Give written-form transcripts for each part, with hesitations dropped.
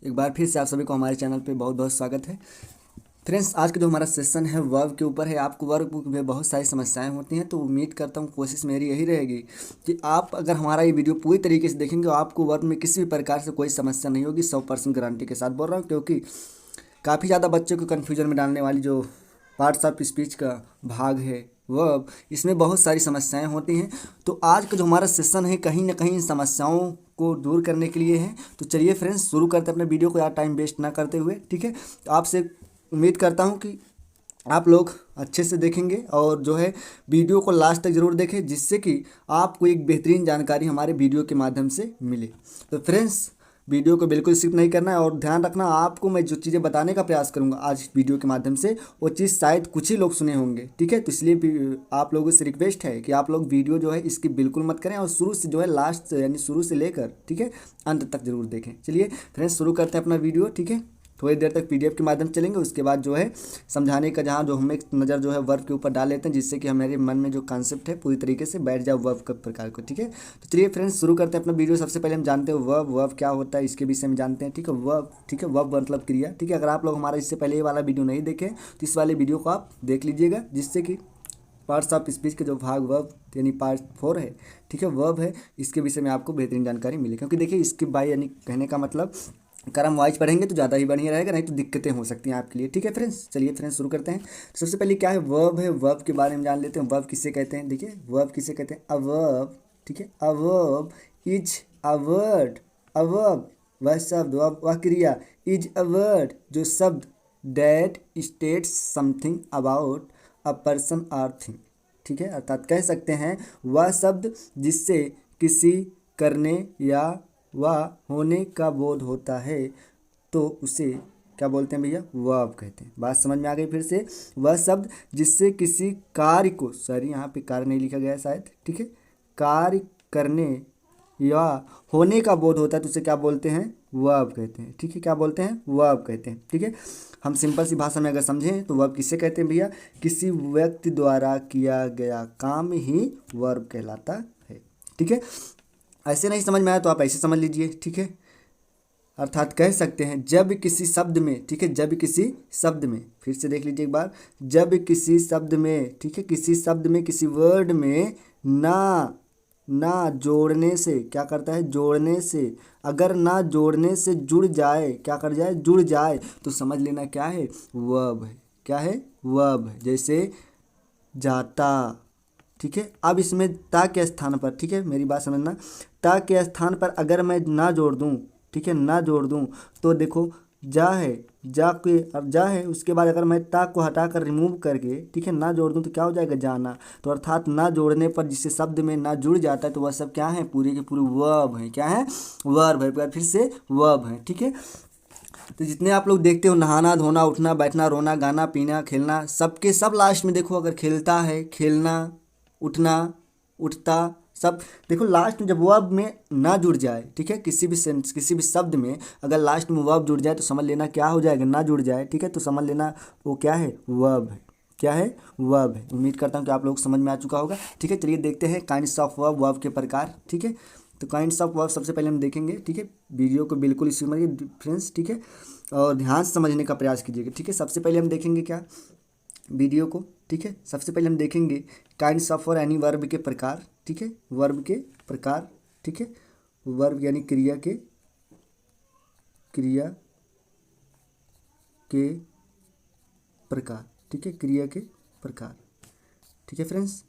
एक बार फिर से आप सभी को हमारे चैनल पे बहुत बहुत स्वागत है। फ्रेंड्स, आज का जो हमारा सेशन है वर्ब के ऊपर है। आपको वर्ब में बहुत सारी समस्याएं होती हैं, तो उम्मीद करता हूँ, कोशिश मेरी यही रहेगी कि आप अगर हमारा ये वीडियो पूरी तरीके से देखेंगे तो आपको वर्ब में किसी भी प्रकार से कोई समस्या नहीं होगी। 100% गारंटी के साथ बोल रहा हूँ, क्योंकि काफ़ी ज़्यादा बच्चों को कन्फ्यूजन में डालने वाली जो पार्ट्स ऑफ स्पीच का भाग है वर्ब, इसमें बहुत सारी समस्याएं होती हैं। तो आज का जो हमारा सेशन है कहीं ना कहीं इन समस्याओं को दूर करने के लिए है। तो चलिए फ्रेंड्स, शुरू करते हैं अपने वीडियो को, यार टाइम वेस्ट ना करते हुए। ठीक है, तो आपसे उम्मीद करता हूँ कि आप लोग अच्छे से देखेंगे और जो है वीडियो को लास्ट तक ज़रूर देखें, जिससे कि आपको एक बेहतरीन जानकारी हमारे वीडियो के माध्यम से मिले। तो फ्रेंड्स, वीडियो को बिल्कुल स्किप नहीं करना है और ध्यान रखना, आपको मैं जो चीज़ें बताने का प्रयास करूंगा आज वीडियो के माध्यम से, वो चीज़ शायद कुछ ही लोग सुने होंगे। ठीक है, तो इसलिए भी आप लोगों से रिक्वेस्ट है कि आप लोग वीडियो जो है इसकी बिल्कुल मत करें और शुरू से जो है लास्ट यानी शुरू से लेकर ठीक है अंत तक जरूर देखें। चलिए फ्रेंड्स, शुरू करते हैं अपना वीडियो। ठीक है, थोड़ी देर तक पीडीएफ के माध्यम से चलेंगे, उसके बाद जो है समझाने का जहाँ जो हम एक नज़र जो है वर्ब के ऊपर डाल लेते हैं, जिससे कि हमारे मन में जो कॉन्सेप्ट है पूरी तरीके से बैठ जाए वर्ब के प्रकार को। ठीक है, तो चलिए फ्रेंड्स, शुरू करते हैं अपना वीडियो। सबसे पहले हम जानते हैं वर्ब, वर्ब क्या होता है इसके विषय में जानते हैं। ठीक है, वर्ब, ठीक है, वर्ब मतलब क्रिया। ठीक है, अगर आप लोग हमारा इससे पहले ये वाला वीडियो नहीं देखें तो इस वाले वीडियो को आप देख लीजिएगा, जिससे कि पार्ट्स ऑफ स्पीच के जो भाग वर्ब यानी पार्ट 4 है, ठीक है, वर्ब है, इसके विषय में आपको बेहतरीन जानकारी मिले। क्योंकि देखिए, इसके बाय यानी कहने का मतलब कर्म वाइज पढ़ेंगे तो ज़्यादा ही बढ़िया रहेगा, नहीं तो दिक्कतें हो सकती हैं आपके लिए। ठीक है फ्रेंड्स, चलिए फ्रेंड्स शुरू करते हैं। तो सबसे पहले क्या है वर्ब है, वर्ब के बारे में जान लेते हैं। वर्ब किसे कहते हैं? देखिए, वर्ब किसे कहते हैं? अ वर्ब, ठीक है, a verb is a word. A verb वह शब्द, वह क्रिया, इज अ वर्ड जो शब्द, that states something about a person or thing. ठीक है, अर्थात कह सकते हैं वह शब्द जिससे किसी करने या वह होने का बोध होता है, तो उसे क्या बोलते हैं भैया? वर्ब कहते हैं। बात समझ में आ गई? फिर से, वह शब्द जिससे किसी कार्य को, सॉरी यहाँ पे कार्य नहीं लिखा गया है शायद, ठीक है, कार्य करने या होने का बोध होता है तो उसे क्या बोलते हैं? वर्ब कहते हैं। ठीक है, क्या बोलते हैं? वर्ब कहते हैं। ठीक है, हम सिंपल सी भाषा में अगर समझें तो वर्ब किसे कहते हैं भैया? किसी व्यक्ति द्वारा किया गया काम ही वर्ब कहलाता है। ठीक है, ऐसे नहीं समझ में आया तो आप ऐसे समझ लीजिए। ठीक है, अर्थात कह सकते हैं जब किसी शब्द में, ठीक है, जब किसी शब्द में, फिर से देख लीजिए एक बार, जब किसी शब्द में, ठीक है, किसी शब्द में, किसी वर्ड में ना ना जोड़ने से क्या करता है? जोड़ने से, अगर ना जोड़ने से जुड़ जाए, क्या कर जाए? जुड़ जाए, तो समझ लेना क्या है? वर्ब है। क्या है? वर्ब है। जैसे जाता, ठीक है, अब इसमें ता के स्थान पर, ठीक है, मेरी बात समझना, ता के स्थान पर अगर मैं ना जोड़ दूं, ठीक है, ना जोड़ दूं, तो देखो जा है, जा के, अब जा है, उसके बाद अगर मैं ता को हटाकर रिमूव करके, ठीक है, ना जोड़ दूं तो क्या हो जाएगा? जाना। तो अर्थात ना जोड़ने पर जिससे शब्द में ना जुड़ जाता है तो वह सब क्या है? पूरी के पूरी वर्ब है। क्या है? वर्ब है। एक बार फिर से वर्ब है। ठीक है, तो जितने आप लोग देखते हो, नहाना, धोना, उठना, बैठना, रोना, गाना, पीना, खेलना, सबके सब लास्ट में देखो, अगर खेलता है, खेलना, उठना, उठता, सब देखो लास्ट में जब वर्ब में ना जुड़ जाए, ठीक है, किसी भी सेंस, किसी भी शब्द में अगर लास्ट में वर्ब जुड़ जाए तो समझ लेना क्या हो जाएगा? ना जुड़ जाए। ठीक है, तो समझ लेना वो क्या है? वर्ब है। क्या है? वर्ब है। उम्मीद करता हूँ कि आप लोग समझ में आ चुका होगा। ठीक है, चलिए देखते हैं काइंड्स ऑफ वर्ब, वर्ब के प्रकार। ठीक है, तो काइंड्स ऑफ वर्ब सबसे पहले हम देखेंगे। ठीक है, वीडियो को बिल्कुल इसी में फ्रेंड्स, ठीक है, और ध्यान से समझने का प्रयास कीजिएगा। ठीक है, सबसे पहले हम देखेंगे क्या वीडियो को। ठीक है, सबसे पहले हम देखेंगे काइंड्स ऑफ और यानी वर्ब के प्रकार। ठीक है, वर्ब के प्रकार। ठीक है, वर्ब यानी क्रिया के, क्रिया के प्रकार। ठीक है, क्रिया के प्रकार। ठीक है फ्रेंड्स,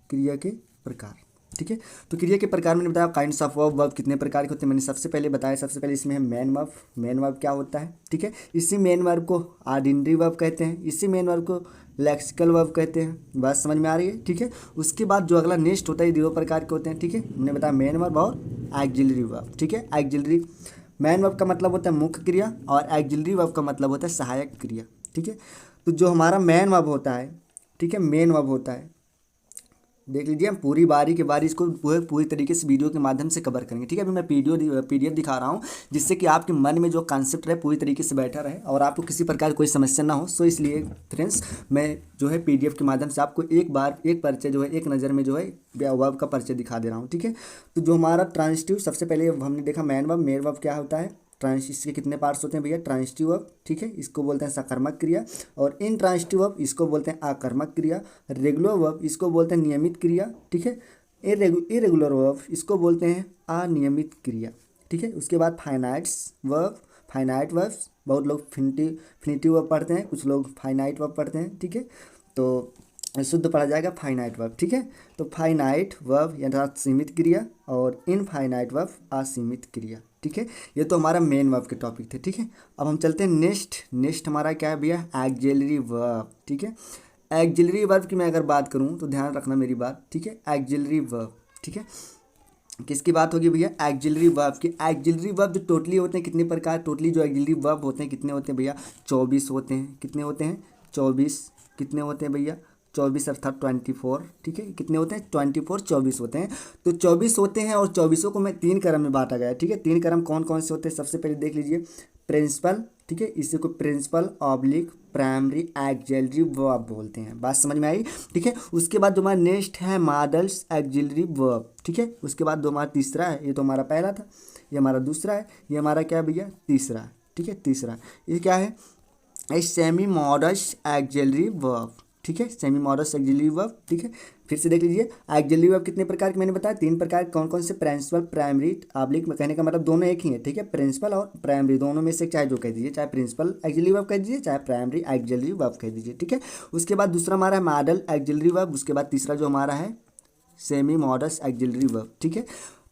क्रिया के प्रकार। ठीक है, तो क्रिया के प्रकार मैंने बताया काइंड्स ऑफ वर्ब, वर्ब कितने प्रकार के होते हैं मैंने सबसे पहले बताया। सबसे पहले इसमें है मेन वर्ब। मेन वर्ब क्या होता है? ठीक है, इसी मेन वर्ब को ऑर्डिनरी वर्ब कहते हैं, इसी मेन वर्ब को लेक्सिकल वर्ब कहते हैं। बात समझ में आ रही है? ठीक है, उसके बाद जो अगला नेक्स्ट होता है, दो प्रकार के होते हैं। ठीक है, हमने बताया मेन वर्ब और एक्जिलरी वर्ब। ठीक है, एक्जिलरी, मेन वर्ब का मतलब होता है मुख्य क्रिया और एक्जिलरी वर्ब का मतलब होता है सहायक क्रिया। ठीक है, तो जो हमारा मेन वर्ब होता है, ठीक है, मेन वर्ब होता है, देख लीजिए, हम पूरी बारी के बारी इसको पूरी तरीके से वीडियो के माध्यम से कवर करेंगे। ठीक है, अभी मैं पीडीएफ दिखा रहा हूँ, जिससे कि आपके मन में जो कॉन्सेप्ट रहे पूरी तरीके से बैठा रहे और आपको किसी प्रकार कोई समस्या ना हो। सो इसलिए फ्रेंड्स, मैं जो है पीडीएफ के माध्यम से आपको एक बार एक परिचय जो है, एक नज़र में जो है वर्ब का परिचय दिखा दे रहा हूँ। ठीक है, तो जो हमारा ट्रांजिटिव, सबसे पहले हमने देखा मेन वर्ब। मेन वर्ब क्या होता है? इसके कितने पार्ट्स होते हैं भैया, ट्रांजिटिव वर्ब, ठीक है, इसको बोलते हैं सकर्मक क्रिया। और इनट्रांजिटिव वर्ब इसको बोलते हैं आकर्मक क्रिया। रेगुलर वर्ब इसको बोलते हैं नियमित क्रिया, ठीक है। इरेगुलर वर्ब इसको बोलते हैं अनियमित क्रिया, ठीक है। उसके बाद फाइनाइट वर्ब्स, बहुत लोग फिनिटिव वर्ब पढ़ते हैं, कुछ लोग फाइनाइट वर्ब पढ़ते हैं, ठीक है। तो शुद्ध पढ़ा जाएगा फाइनाइट वर्ब, ठीक है। तो फाइनाइट वर्ब यानी सीमित क्रिया और इनफाइनाइट वर्ब असीमित क्रिया, ठीक है। ये तो हमारा मेन वर्ब के टॉपिक थे, ठीक है। अब हम चलते हैं नेक्स्ट हमारा क्या है भैया, एक्सिलरी वर्ब, ठीक है। एक्सिलरी वर्ब की मैं अगर बात करूँ तो ध्यान रखना मेरी बात, ठीक है। एक्सिलरी वर्ब, ठीक है, किसकी बात होगी भैया, एक्सिलरी वर्ब की। एक्सिलरी वर्ब जो टोटली होते हैं कितने प्रकार, टोटली जो एक्सिलरी वर्ब होते हैं कितने होते हैं भैया, 24 होते हैं। कितने होते हैं, 24। कितने होते हैं भैया, 24 अर्थात 24, ठीक है। कितने होते हैं, 24, 24 होते हैं। तो 24 होते हैं और 24 को मैं 3 क्रम में बांटा गया है, ठीक है। 3 क्रम कौन कौन से होते हैं, सबसे पहले देख लीजिए, प्रिंसिपल, ठीक है, इसी को principal oblique primary auxiliary verb बोलते हैं। बात समझ में आई, ठीक है। उसके बाद जो हमारा नेक्स्ट है मॉडल्स एक्सिलरी वर्ब, ठीक है। उसके बाद जो हमारा तीसरा है, ये तो हमारा पहला था, ये हमारा दूसरा है, ये हमारा क्या है भैया, तीसरा है, ठीक है। तीसरा ये क्या है, सेमी मॉडल्स एक्सिलरी वर्ब, ठीक है, सेमी मॉडल्स एक्सिलरी वर्ब, ठीक है। फिर से देख लीजिए, एक्सिलरी वर्ब कितने प्रकार के मैंने बताया, 3 प्रकार। कौन कौन से, प्रिंसिपल प्राइमरी ऑब्लिक, कहने का मतलब दोनों एक ही है, ठीक है। प्रिंसिपल और प्राइमरी दोनों में से चाहे जो कह दीजिए, चाहे प्रिंसिपल एक्सिलरी वर्ब कह दीजिए, चाहे प्राइमरी एक्सिलरी वर्ब कह दीजिए, ठीक है। उसके बाद दूसरा हमारा है मॉडल एक्सिलरी वर्ब। उसके बाद तीसरा जो हमारा है सेमी मॉडल्स एक्सिलरी वर्ब, ठीक है।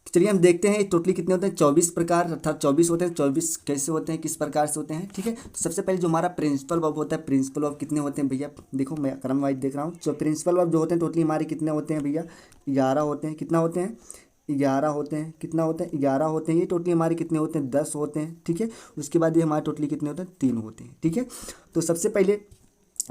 तो चलिए हम देखते हैं टोटली कितने होते हैं, 24 प्रकार अर्थात 24 होते हैं। 24 कैसे होते हैं, किस प्रकार से होते हैं, ठीक है। तो सबसे पहले जो हमारा प्रिंसिपल वर्ब होता है, प्रिंसिपल वर्ब कितने होते हैं भैया, देखो मैं क्रम वाइज देख रहा हूँ। तो प्रिंसिपल वर्ब जो होते हैं टोटली हमारे कितने होते हैं भैया, 11 होते हैं। कितना होते हैं, 11 होते हैं। कितना होते हैं, 11 होते हैं। ये टोटली हमारे कितने होते हैं, 10 होते हैं, ठीक है। उसके बाद ये हमारे टोटली कितने होते हैं, 3 होते हैं, ठीक है। तो सबसे पहले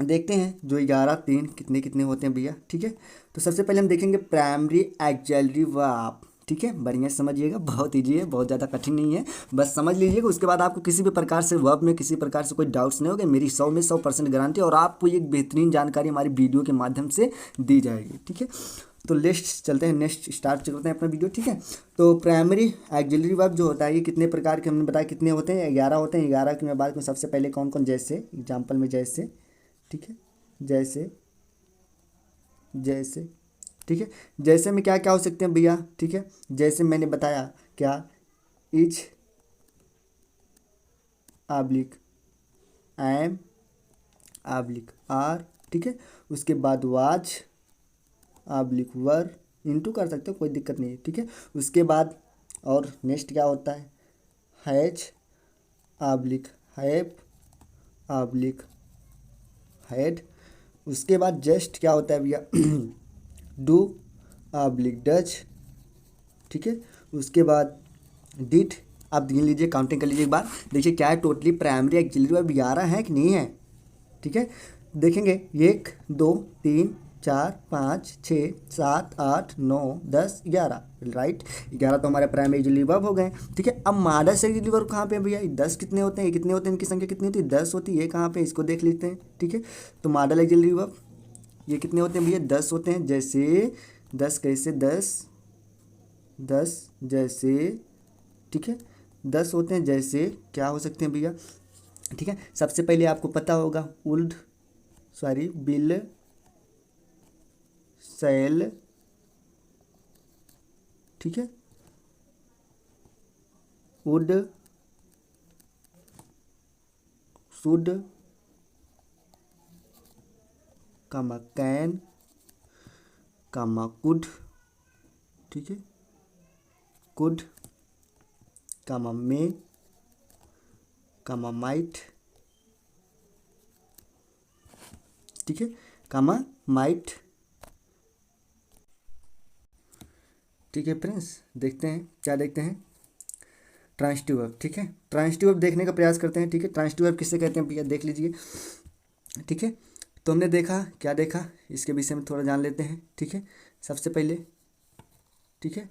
देखते हैं जो 11 3 कितने कितने होते हैं भैया, ठीक है। तो सबसे पहले हम देखेंगे प्राइमरी एक्सिलरी वर्ब, ठीक है। बढ़िया समझिएगा, बहुत ईजी है, बहुत ज़्यादा कठिन नहीं है, बस समझ लीजिएगा। उसके बाद आपको किसी भी प्रकार से वर्ब में किसी प्रकार से कोई डाउट्स नहीं होगा, मेरी 100 में 100% गारंटी, और आपको एक बेहतरीन जानकारी हमारी वीडियो के माध्यम से दी जाएगी, ठीक है। तो नेक्स्ट चलते हैं, नेक्स्ट स्टार्ट करते हैं अपना वीडियो, ठीक है। तो प्राइमरी एक्सिलरी वर्ब जो होता है ये कितने प्रकार के हमने बताया, कितने होते हैं, 11 होते हैं। 11 की मैं बात करूँ, सबसे पहले कौन कौन, जैसे एग्जाम्पल में जैसे, ठीक है, जैसे जैसे, ठीक है। जैसे में क्या क्या हो सकते हैं भैया, ठीक है। जैसे मैंने बताया क्या, is oblique am oblique are, ठीक है। उसके बाद वाज ऑब्लिक वर, इनटू कर सकते हो, कोई दिक्कत नहीं है, ठीक है। उसके बाद और नेक्स्ट क्या होता है, has oblique have oblique had. उसके बाद जस्ट क्या होता है भैया, डू ऑब्लिक डज, ठीक है। उसके बाद डिड, आप गिन लीजिए, काउंटिंग कर लीजिए एक बार, देखिए क्या है, टोटली प्राइमरी एक्सिलरी वर्ब 11 है कि नहीं है, ठीक है। देखेंगे 1 2 3 4 5 6 7 8 9 10 11, राइट। 11 तो हमारे प्राइमरी एक्सिलरी वर्ब हो गए, ठीक है। अब मॉडल्स एक्सिलरी वर्ब कहाँ पे है भैया, 10 कितने होते हैं, ये कितने होते हैं, इनकी संख्या कितनी होती है, 10 होती है। ये कहाँ पे, इसको देख लेते हैं, ठीक है। तो मॉडल एक्सिलरी वर्ब ये कितने होते हैं भैया, 10 होते हैं। जैसे 10 कैसे, 10 जैसे, ठीक है, 10 होते हैं। जैसे क्या हो सकते हैं भैया, ठीक है। सबसे पहले आपको पता होगा बिल सेल, ठीक है, would should comma can comma could, ठीक है, could comma may comma might, ठीक है, कामा माइट, ठीक है फ्रेंड्स। देखते हैं क्या देखते हैं, ट्रांजिटिव वर्ब, ठीक है। ट्रांजिटिव वर्ब देखने का प्रयास करते हैं, ठीक है। ट्रांजिटिव वर्ब किससे कहते हैं भैया, देख लीजिए, ठीक है। तो हमने देखा, क्या देखा, इसके विषय में थोड़ा जान लेते हैं, ठीक है। सबसे पहले, ठीक है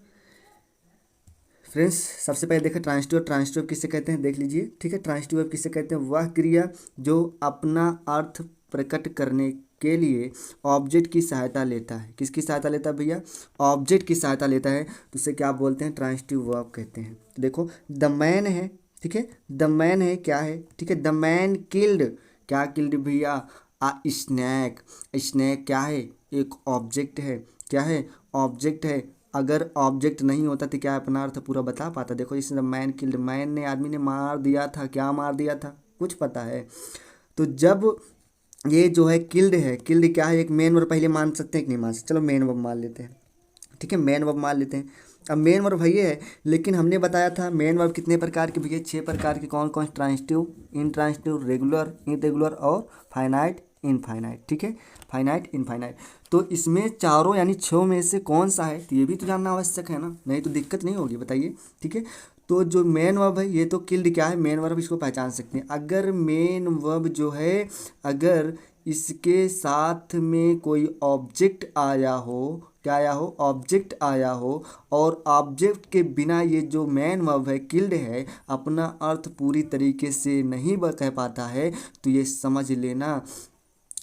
फ्रेंड्स, सबसे पहले देखा ट्रांजिटिव। ट्रांजिटिव किससे कहते हैं, देख लीजिए, ठीक है। ट्रांजिटिव वर्ब किससे कहते हैं, वह क्रिया जो अपना अर्थ प्रकट करने के लिए ऑब्जेक्ट की सहायता लेता है। किसकी सहायता लेता है भैया, ऑब्जेक्ट की सहायता लेता है, तो उसे क्या बोलते हैं, ट्रांजिटिव वर्ब कहते हैं। तो देखो द मैन है, ठीक है। द मैन है क्या है, ठीक है, द मैन किल्ड, क्या किल्ड भैया, आ स्नैक। स्नैक क्या है, एक ऑब्जेक्ट है, क्या है, ऑब्जेक्ट है। अगर ऑब्जेक्ट नहीं होता तो क्या अपना अर्थ पूरा बता पाता। देखो इस द मैन किल्ड, मैन ने, आदमी ने मार दिया था, क्या मार दिया था, कुछ पता है। तो जब ये जो है किल्ड है, किल्ड क्या है, एक मेन वर्ब पहले मान सकते हैं कि नहीं मान सकते, चलो मेन वर्ब मान लेते हैं, ठीक है, मेन वर्ब मान लेते हैं। अब मेन वर्ब भैया है, लेकिन हमने बताया था मेन वर्ब कितने प्रकार के भैया, 6 प्रकार के, कौन कौन, ट्रांजिटिव, इनट्रांजिटिव, रेगुलर, इरेगुलर और फाइनाइट, इनफाइनाइट, ठीक है, फाइनाइट, इनफाइनाइट। तो इसमें चारों यानी 6 में से कौन सा है, तो ये भी तो जानना आवश्यक है ना, नहीं तो दिक्कत नहीं होगी, बताइए, ठीक है। तो जो मेन वर्ब है ये तो किल्ड क्या है, मेन वर्ब, इसको पहचान सकते हैं। अगर मेन वर्ब जो है, अगर इसके साथ में कोई ऑब्जेक्ट आया हो, क्या आया हो, ऑब्जेक्ट आया हो, और ऑब्जेक्ट के बिना ये जो मेन वर्ब है किल्ड है अपना अर्थ पूरी तरीके से नहीं कह पाता है, तो ये समझ लेना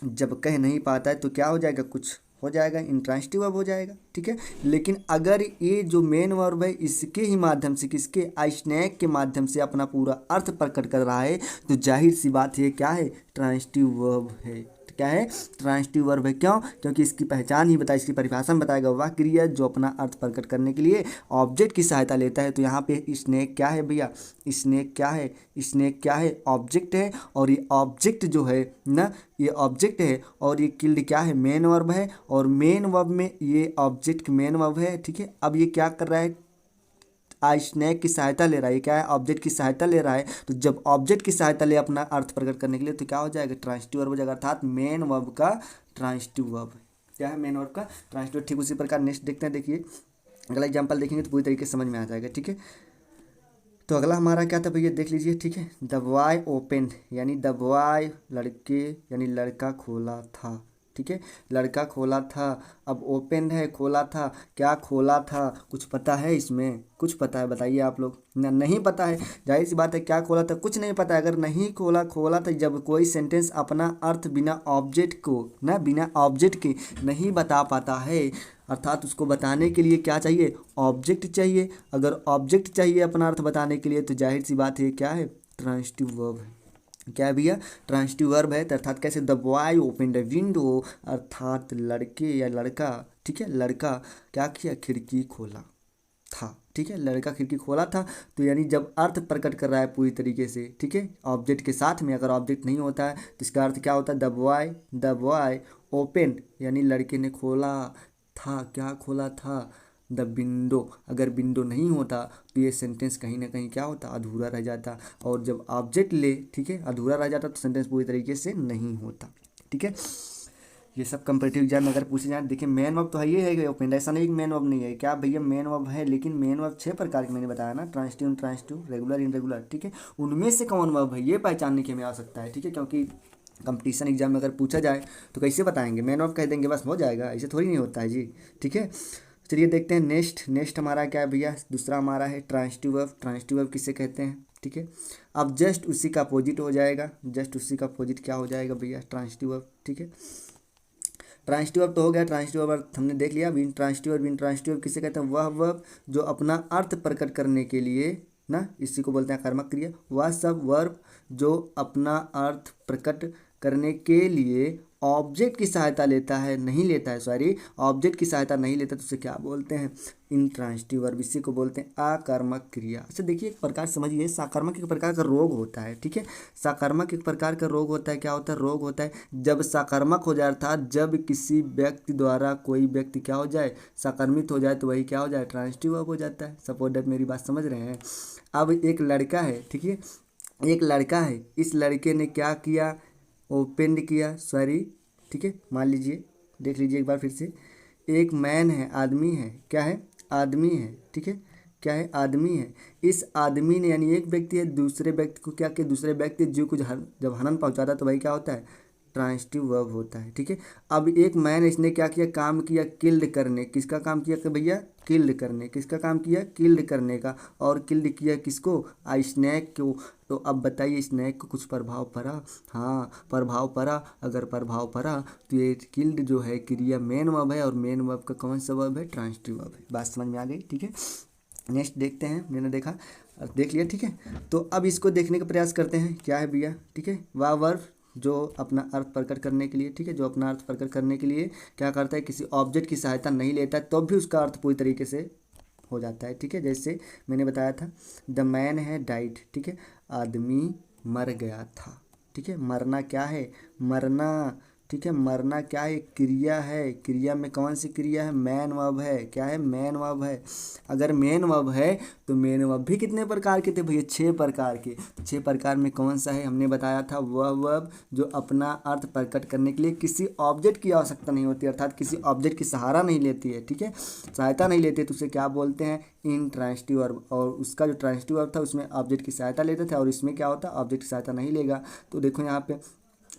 जब कह नहीं पाता है तो क्या हो जाएगा, कुछ हो जाएगा, इंट्रांजिटिव वर्ब हो जाएगा, ठीक है। लेकिन अगर ये जो मेन वर्ब है इसके ही माध्यम से, किसके, आई स्नैक के माध्यम से अपना पूरा अर्थ प्रकट कर रहा है, तो जाहिर सी बात है क्या है, ट्रांजिटिव वर्ब है। तो क्या है, ट्रांजिटिव वर्ब है, क्यों, क्योंकि इसकी पहचान ही बताए, इसकी परिभाषा में बताएगा, वह क्रिया जो अपना अर्थ प्रकट करने के लिए ऑब्जेक्ट की सहायता लेता है। तो यहाँ पे स्नैक क्या है भैया, स्नैक क्या है, स्नैक क्या है, ऑब्जेक्ट है, और ये ऑब्जेक्ट जो है ना, ये ऑब्जेक्ट है, और ये किल्ड क्या है, मेन वर्ब है, और मेन वर्ब में ये ऑब्जेक्ट मेन वर्ब है, ठीक है। अब ये क्या कर रहा है, आज स्नैक की सहायता ले रहा है, क्या है, ऑब्जेक्ट की सहायता ले रहा है। तो जब ऑब्जेक्ट की सहायता ले अपना अर्थ प्रकट करने के लिए, तो क्या हो जाएगा, ट्रांजिटिव वर्ब हो जाएगा, अर्थात मेन वर्ब का ट्रांजिटिव वर्ब, क्या है, मेन वर्ब का ट्रांजिटिव। ठीक उसी प्रकार नेक्स्ट देखते हैं, देखिए अगला एग्जाम्पल देखेंगे तो पूरी तरीके से समझ में आ जाएगा, ठीक है। तो अगला हमारा क्या था भैया, देख लीजिए, ठीक है, द बॉय ओपन, यानी द बॉय लड़के, यानी लड़का खोला था, ठीक है, लड़का खोला था। अब ओपन है, खोला था, क्या खोला था, कुछ पता है इसमें, कुछ पता है, बताइए आप लोग ना, नहीं पता है, जाहिर सी बात है, क्या खोला था, कुछ नहीं पता है। अगर नहीं खोला, खोला था, जब कोई सेंटेंस अपना अर्थ बिना ऑब्जेक्ट को ना, बिना ऑब्जेक्ट के नहीं बता पाता है, अर्थात उसको बताने के लिए क्या चाहिए, ऑब्जेक्ट चाहिए। अगर ऑब्जेक्ट चाहिए अपना अर्थ बताने के लिए, तो जाहिर सी बात है क्या है, ट्रांजिटिव वर्ब है, क्या है भैया, ट्रांजिटिव वर्ब है। तो अर्थात कैसे, the boy open the window, अर्थात लड़के या लड़का, ठीक है, लड़का क्या किया, खिड़की खोला था, ठीक है, लड़का खिड़की खोला था। तो यानी जब अर्थ प्रकट कर रहा है पूरी तरीके से, ठीक है, ऑब्जेक्ट के साथ में, अगर ऑब्जेक्ट नहीं होता है तो इसका अर्थ क्या होता है, द बॉय ओपन, यानी लड़के ने खोला था, क्या खोला था, द विंडो। अगर विंडो नहीं होता तो ये सेंटेंस कहीं ना कहीं क्या होता, अधूरा रह जाता, और जब ऑब्जेक्ट ले, ठीक है, अधूरा रह जाता तो सेंटेंस पूरी तरीके से नहीं होता, ठीक है। ये सब कंपैरेटिव एग्जाम में अगर पूछे जाए, देखिए मेन वर्ब तो है, ये है ओपन, ऐसा नहीं कि मेन वर्ब नहीं है, क्या भैया, मेन वर्ब है, लेकिन मेन वर्ब 6 प्रकार के मैंने बताया ना, ट्रांजिटिव, इनट्रांजिटिव, रेगुलर, इनरेगुलर, ठीक है। उनमें से कौन वर्ब है ये पहचानने की हमें आवश्यकता है, ठीक है, क्योंकि कंपटीशन एग्जाम में अगर पूछा जाए तो कैसे बताएंगे, मेन वर्ब कह देंगे बस हो जाएगा, ऐसे थोड़ी नहीं होता है जी, ठीक है। चलिए देखते हैं नेक्स्ट, नेक्स्ट हमारा क्या है भैया, दूसरा हमारा है ट्रांजिटिव वर्ब। ट्रांजिटिव वर्ब किसे कहते हैं, ठीक है। अब जस्ट उसी का अपोजिट हो जाएगा, जस्ट उसी का अपोजिट क्या हो जाएगा भैया, ट्रांजिटिव वर्ब, ठीक है। ट्रांजिटिव वर्ब तो हो गया, ट्रांजिटिव वर्ब हमने देख लिया। अब इंट्रांजिटिव वर्ब, इंट्रांजिटिव वर्ब किसे कहते हैं, वह वर्ब जो अपना अर्थ प्रकट करने के लिए ना, इसी को बोलते हैं कर्मक क्रिया, वह सब वर्ब जो अपना अर्थ प्रकट करने के लिए ऑब्जेक्ट की सहायता लेता है, नहीं लेता है, सॉरी, ऑब्जेक्ट की सहायता नहीं लेता, तो उसे क्या बोलते हैं, इंट्रांजिटिव वर्ब, इसी को बोलते हैं आकर्मक क्रिया। अच्छा देखिए एक प्रकार समझिए, साकर्मक एक प्रकार का रोग होता है, ठीक है, साकर्मक एक प्रकार का रोग होता है, क्या होता है, रोग होता है जब साकर्मक हो जाए, अर्थात जब किसी व्यक्ति द्वारा कोई व्यक्ति क्या हो जाए, संक्रमित हो जाए, तो वही क्या हो जाए, ट्रांजिटिव वर्ब हो जाता है। सपोज दैट, मेरी बात समझ रहे हैं। अब एक लड़का है, ठीक है, एक लड़का है, इस लड़के ने क्या किया, ओपन किया, सॉरी, ठीक है, मान लीजिए, देख लीजिए एक बार फिर से, एक मैन है, आदमी है, क्या है, आदमी है, ठीक है, क्या है, आदमी है। इस आदमी ने, यानी एक व्यक्ति है, दूसरे व्यक्ति को क्या किया, दूसरे व्यक्ति जीव को जब हनन पहुंचाता है तो भाई क्या होता है, ट्रांजिटिव वर्ब होता है, ठीक है। अब एक मैन, इसने क्या किया, काम किया किल्ड करने, किसका काम किया कि भैया, किल्ड करने, किसका काम किया, किल्ड करने का, और किल्ड किया किसको, स्नैक को। तो अब बताइए स्नैक को कुछ प्रभाव पड़ा, हाँ प्रभाव पड़ा, अगर प्रभाव पड़ा तो ये किल्ड जो है क्रिया मेन वर्ब है, और मेन वर्ब का कौन सा वर्ब है, ट्रांजिटिव वर्ब है। बात समझ में आ गई, ठीक है। नेक्स्ट देखते हैं, मैंने देखा देख लिया, ठीक है। तो अब इसको देखने का प्रयास करते हैं, क्या है भैया, ठीक है। वह वर्ब जो अपना अर्थ प्रकट करने के लिए, ठीक है, जो अपना अर्थ प्रकट करने के लिए क्या करता है, किसी ऑब्जेक्ट की सहायता नहीं लेता है, तो भी उसका अर्थ पूरी तरीके से हो जाता है, ठीक है। जैसे मैंने बताया था, द मैन है डाइड, ठीक है, आदमी मर गया था, ठीक है। मरना क्या है, मरना, ठीक है, मरना क्या है, क्रिया है। क्रिया में कौन सी क्रिया है, मैन वर्ब है, क्या है, मैन वर्ब है। अगर मेन वर्ब है तो मेन वर्ब भी कितने प्रकार के थे भैया, 6 प्रकार के। 6 प्रकार में कौन सा है, हमने बताया था, वह वर्ब जो अपना अर्थ प्रकट करने के लिए किसी ऑब्जेक्ट की आवश्यकता नहीं होती, अर्थात किसी ऑब्जेक्ट की सहारा नहीं लेती है, ठीक है, सहायता नहीं लेती है, तो उसे क्या बोलते हैं, इंट्रांसिटिव वर्ब। और उसका जो ट्रांसिटिव वर्ब था उसमें ऑब्जेक्ट की सहायता लेते थे, और इसमें क्या होता है, ऑब्जेक्ट की सहायता नहीं लेगा। तो देखो यहाँ पे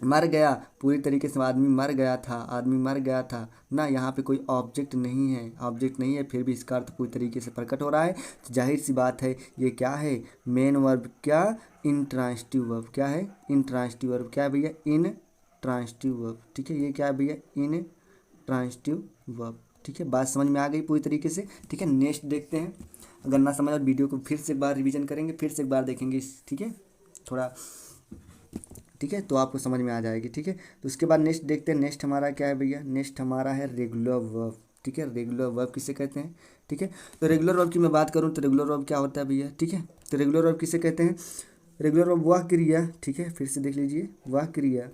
मर गया, पूरी तरीके से आदमी मर गया था, आदमी मर गया था ना, यहाँ पे कोई ऑब्जेक्ट नहीं है, ऑब्जेक्ट नहीं है, फिर भी इसका अर्थ पूरी तरीके से प्रकट हो रहा है। तो जाहिर सी बात है ये क्या है, मेन वर्ब, क्या, इंट्रांसिटिव वर्ब, क्या है, इंट्रांसिटिव वर्ब, क्या है भैया, इन ट्रांसिटिव वर्ब, ठीक है। ये क्या है भैया, इन ट्रांसिटिव वर्ब, ठीक है। बात समझ में आ गई पूरी तरीके से, ठीक है। नेक्स्ट देखते हैं, अगर ना समझ, वीडियो को फिर से एक बार रिवीजन करेंगे, फिर से एक बार देखेंगे, ठीक है, थोड़ा, ठीक है, तो आपको समझ में आ जाएगी, ठीक है। तो उसके बाद नेक्स्ट देखते हैं, नेक्स्ट हमारा क्या है भैया, नेक्स्ट हमारा है रेगुलर वर्ब, ठीक है। रेगुलर वर्ब किसे कहते हैं, ठीक है। तो रेगुलर वर्ब की मैं बात करूँ तो रेगुलर वर्ब क्या होता है भैया, ठीक है। तो रेगुलर वर्ब किसे कहते हैं, रेगुलर वर्ब वह क्रिया, ठीक है, फिर से देख लीजिए, वह क्रिया,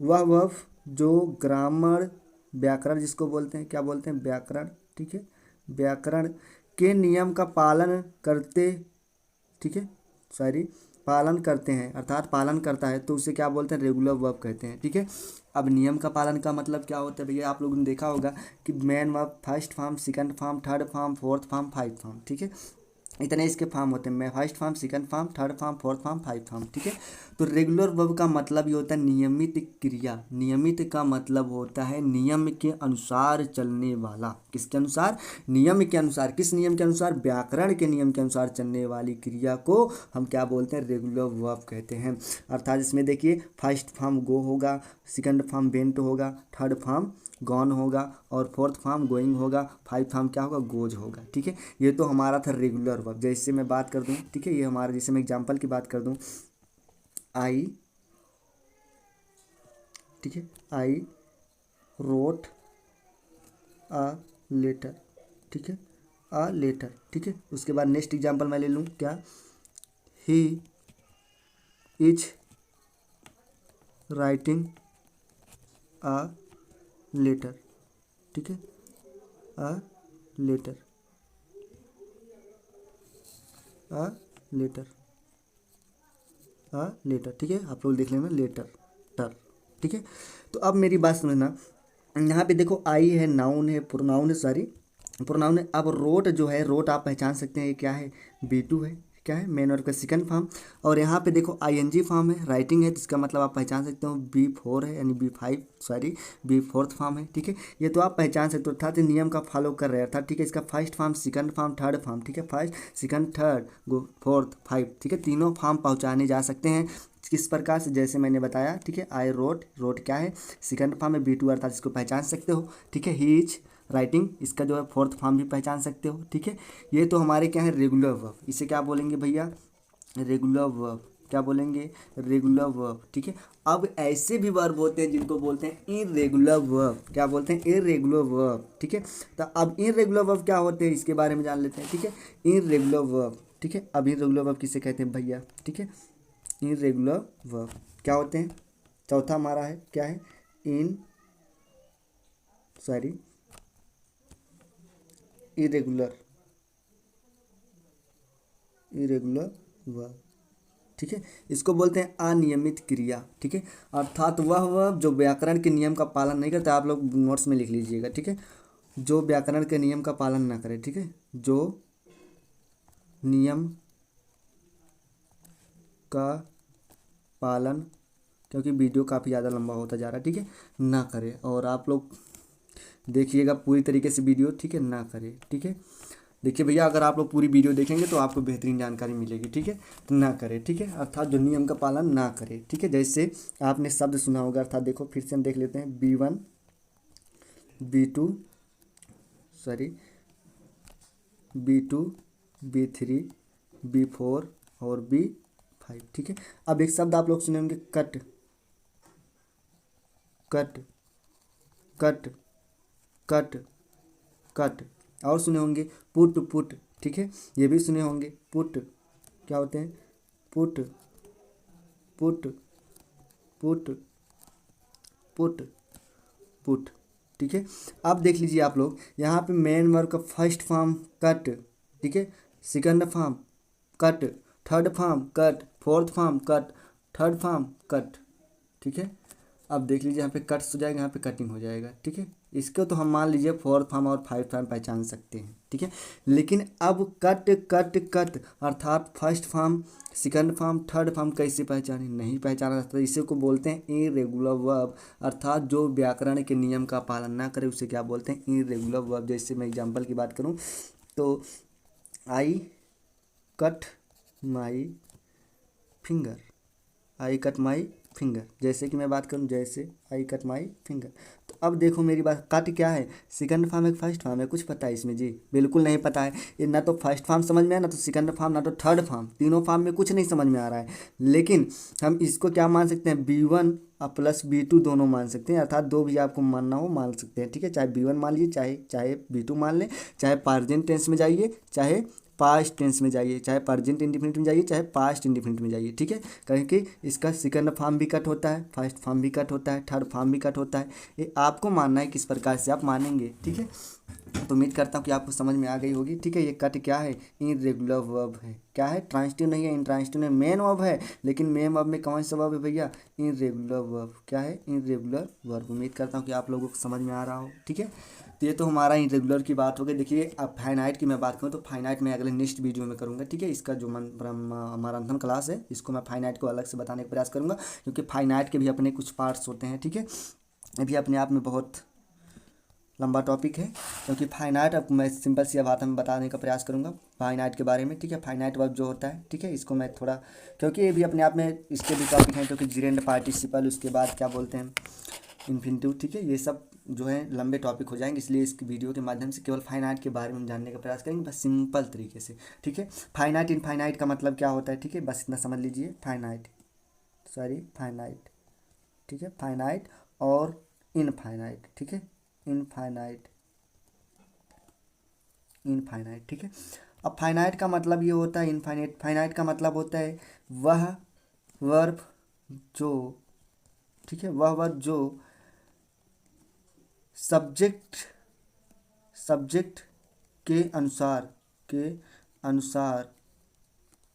वह वर्ब जो ग्रामर, व्याकरण जिसको बोलते हैं, क्या बोलते हैं, व्याकरण, ठीक है, व्याकरण के नियम का पालन करते, ठीक है, सॉरी, पालन करते हैं, अर्थात पालन करता है, तो उसे क्या बोलते हैं, रेगुलर वर्ब कहते हैं, ठीक है। अब नियम का पालन का मतलब क्या होता है भैया, आप लोगों ने देखा होगा कि main verb first form, second form, third form, fourth form, five form, ठीक है, इतने इसके फॉर्म होते हैं, मैं first form, second form, third form, fourth form, five form, ठीक है। तो रेगुलर वर्ब का मतलब ये होता है नियमित क्रिया। नियमित का मतलब होता है नियम के अनुसार चलने वाला, किसके अनुसार, नियम के अनुसार, किस नियम के अनुसार, व्याकरण के नियम के अनुसार चलने वाली क्रिया को हम क्या बोलते हैं, रेगुलर वर्ब कहते हैं। अर्थात इसमें देखिए, फर्स्ट फॉर्म गो होगा, सेकंड फॉर्म वेंट होगा, थर्ड फॉर्म गॉन होगा, और फोर्थ फॉर्म गोइंग होगा, फाइव फॉर्म क्या होगा, गोज होगा, ठीक है। ये तो हमारा था रेगुलर वर्ब। जैसे मैं बात कर दूं, ठीक है, ये हमारा, जैसे मैं एग्जांपल की बात कर दूं, आई, ठीक है, आई रोट अ लेटर, ठीक है, अ लेटर, ठीक है। उसके बाद नेक्स्ट एग्जांपल मैं ले लूँ, क्या, he is writing a letter, ठीक है, a letter, a letter, letter, ठीक है, आप लोग देख लेना, लेटर, टर, ठीक है। तो अब मेरी बात समझना, यहाँ पे देखो आई है, नाउन है, प्रोनाउन है, सॉरी, प्रोनाउन है। अब रोट जो है, रोट आप पहचान सकते हैं, ये क्या है, बी टू है, क्या है, मेन वर्ब का सेकंड फॉर्म। और यहाँ पे देखो आई एन जी फॉर्म है, राइटिंग है, तो इसका मतलब आप पहचान सकते हो बी फोर है, यानी B five, sorry, B fourth form है, ठीक है। ये तो आप पहचान सकते हो, अर्थात नियम का फॉलो कर रहे हैं, अर्थात, ठीक है, इसका first form, second form, third form, ठीक है, फर्स्ट, सेकंड, थर्ड, गो फोर्थ, फाइव, ठीक है, तीनों फॉर्म पहुँचाने जा सकते हैं। किस प्रकार से, जैसे मैंने बताया, ठीक है, आई रोट, रोट क्या है, सेकंड फॉर्म है, बी टू, अर्थात इसको पहचान सकते हो, ठीक है। ही इज राइटिंग, इसका जो है फोर्थ फॉर्म भी पहचान सकते हो, ठीक है। ये तो हमारे क्या है, रेगुलर वर्ब। इसे क्या बोलेंगे भैया, रेगुलर वर्ब, क्या बोलेंगे, रेगुलर वर्ब, ठीक है। अब ऐसे भी वर्ब होते हैं जिनको बोलते हैं इरेगुलर वर्ब, क्या बोलते हैं, इरेगुलर वर्ब, ठीक है। तो अब इरेगुलर वर्ब क्या होते हैं, इसके बारे में जान लेते हैं, ठीक है। इरेगुलर वर्ब, ठीक है, अब इरेगुलर वर्ब किसे कहते हैं भैया, ठीक है। इरेगुलर वर्ब क्या होते हैं, चौथा हमारा है, क्या है, इन, सॉरी, इरेगुलर, इरेगुलर वर्ब, ठीक है। इसको बोलते हैं अनियमित क्रिया, ठीक है। अर्थात वह जो व्याकरण के नियम का पालन नहीं करता, आप लोग नोट्स में लिख लीजिएगा, ठीक है, जो व्याकरण के नियम का पालन ना करे, ठीक है, जो नियम का पालन, क्योंकि वीडियो काफ़ी ज़्यादा लंबा होता जा रहा है, ठीक है, ना करे। और आप लोग देखिएगा पूरी तरीके से वीडियो, ठीक है, ना करे, ठीक है। देखिए भैया, अगर आप लोग पूरी वीडियो देखेंगे तो आपको बेहतरीन जानकारी मिलेगी, ठीक है। तो ना करें, ठीक है, अर्थात जो नियम का पालन ना करें, ठीक है। जैसे आपने शब्द सुना होगा, अर्थात देखो फिर से हम देख लेते हैं, B one, B two, sorry, B two, B3, B4 और B5। ठीक है। अब एक शब्द आप लोग सुने होंगे cut, cut, cut, cut, cut. और सुने होंगे पुट, पुट। ठीक है, ये भी सुने होंगे पुट। क्या होते हैं? Put, put, put, put, put. ठीक है। अब देख लीजिए आप लोग, यहाँ पे मेन वर्ब का फर्स्ट फॉर्म कट, ठीक है, second form cut, third form cut, fourth form cut, third form cut. ठीक है। अब देख लीजिए यहाँ पे कट्स हो जाएगा, यहाँ पे कटिंग हो जाएगा। ठीक है। इसको तो हम मान लीजिए फोर्थ फॉर्म और फाइव फॉर्म पहचान सकते हैं। ठीक है। लेकिन अब कट, कट, कट अर्थात first form, second form, third form कैसे पहचाने? नहीं पहचाना जाता। इसी को बोलते हैं इरेगुलर वर्ब, अर्थात जो व्याकरण के नियम का पालन ना करे उसे क्या बोलते हैं? Irregular verb. जैसे मैं एग्जांपल की बात करूं तो I cut my finger, I cut my finger. जैसे कि मैं बात करूं, जैसे आई कट माई फिंगर। तो अब देखो मेरी बात, कट क्या है? सेकंड फॉर्म है, फर्स्ट फॉर्म है? कुछ पता है इसमें जी? बिल्कुल नहीं पता है। ये ना तो फर्स्ट फॉर्म समझ में आया, ना तो सेकंड फॉर्म, ना तो थर्ड फॉर्म। तीनों फॉर्म में कुछ नहीं समझ में आ रहा है। लेकिन हम इसको क्या मान सकते हैं? B1 प्लस B2 दोनों मान सकते हैं, अर्थात दो भी आपको मानना हो मान सकते हैं। ठीक है। चाहे B1 मान लीजिए, चाहे चाहे B2 मान लें, चाहे प्रेजेंट टेंस में जाइए, चाहे पास्ट टेंस में जाइए, चाहे प्रेजेंट इंडिफिनिट में जाइए, चाहे पास्ट इंडिफिनिट में जाइए। ठीक है। कहें कि इसका सेकंड फॉर्म भी कट होता है, फर्स्ट फॉर्म भी कट होता है, थर्ड फॉर्म भी कट होता है। ये आपको मानना है किस प्रकार से आप मानेंगे। ठीक है। तो उम्मीद करता हूँ कि आपको समझ में आ गई होगी। ठीक है। ये कट क्या है? इरेगुलर वर्ब है। क्या है? ट्रांजिटिव नहीं है, इंट्रांजिटिव नहीं, मेन वर्ब है। लेकिन मेन वर्ब में कौन सा वर्ब है भैया? Irregular verb. क्या है? Irregular verb. उम्मीद करता हूँ कि आप लोगों को समझ में आ रहा हो। ठीक है। तो ये तो हमारा इरेगुलर की बात हो गई। देखिए अब फाइनाइट की मैं बात करूँ तो फाइनाइट मैं अगले नेक्स्ट वीडियो में करूँगा। ठीक है। इसका जो हमारा अंतिम क्लास है, इसको मैं फाइनाइट को अलग से बताने का प्रयास करूँगा, क्योंकि फाइनाइट के भी अपने कुछ पार्ट्स होते हैं। ठीक है। ये भी अपने आप में बहुत लंबा टॉपिक है, क्योंकि फाइनाइट अब मैं सिंपल सी बात में बताने का प्रयास करूंगा फाइनाइट के बारे में। ठीक है। फाइनाइट वर्ब जो होता है, ठीक है, इसको मैं थोड़ा, क्योंकि ये भी अपने आप में इसके भी टॉपिक हैं, क्योंकि जिरेंड पार्टिसिपल, उसके बाद क्या बोलते हैं इन्फिनिटिव। ठीक है। ये सब जो है लंबे टॉपिक हो जाएंगे, इसलिए इस वीडियो के माध्यम से केवल फाइनाइट के बारे में हम जानने का प्रयास करेंगे, बस सिंपल तरीके से। ठीक है। फाइनाइट इनफाइनाइट का मतलब क्या होता है? ठीक है, बस इतना समझ लीजिए। फाइनाइट, सॉरी फाइनाइट, ठीक है, फाइनाइट और इनफाइनाइट। ठीक है। Infinite, infinite. ठीक है। अब फाइनाइट का मतलब ये होता है इनफाइनाइट। फाइनाइट का मतलब होता है वह वर्ब जो, ठीक है, वह वर्ब जो सब्जेक्ट, सब्जेक्ट के अनुसार, के अनुसार,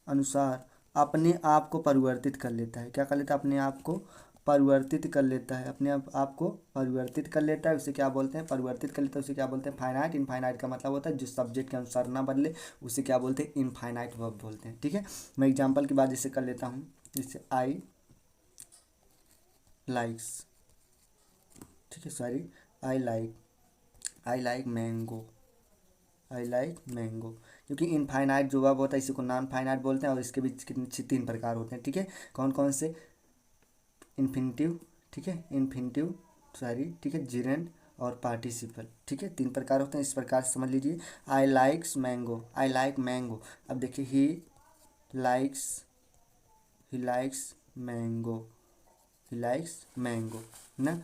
अनुसार अपने आप को परिवर्तित कर लेता है। क्या कर लेता है? अपने आप को परिवर्तित कर लेता है। अपने आप को परिवर्तित कर लेता है, उसे क्या बोलते हैं? परिवर्तित कर लेता है, उसे क्या बोलते हैं? फाइनाइट। इनफाइनाइट का मतलब होता है जो सब्जेक्ट के अनुसार ना बदले, उसे क्या बोलते हैं? इनफाइनाइट वर्ब बोलते हैं। ठीक है। मैं एग्जांपल की बात जैसे कर लेता हूँ, जैसे आई लाइक्स, ठीक है, sorry I like, I like mango, I like mango. क्योंकि इनफाइनाइट जो वर्ब होता है इसी को नॉन फाइनाइट बोलते हैं, और इसके बीच कितने तीन प्रकार होते हैं। ठीक है। कौन कौन से? इन्फिनिटिव, ठीक है, इन्फिनिटिव, सॉरी, ठीक है, जिरेंड और पार्टिसिपल। ठीक है। तीन प्रकार होते हैं, इस प्रकार से समझ लीजिए। आई likes mango, I like mango. अब देखिए likes, he likes mango, he likes mango, ना।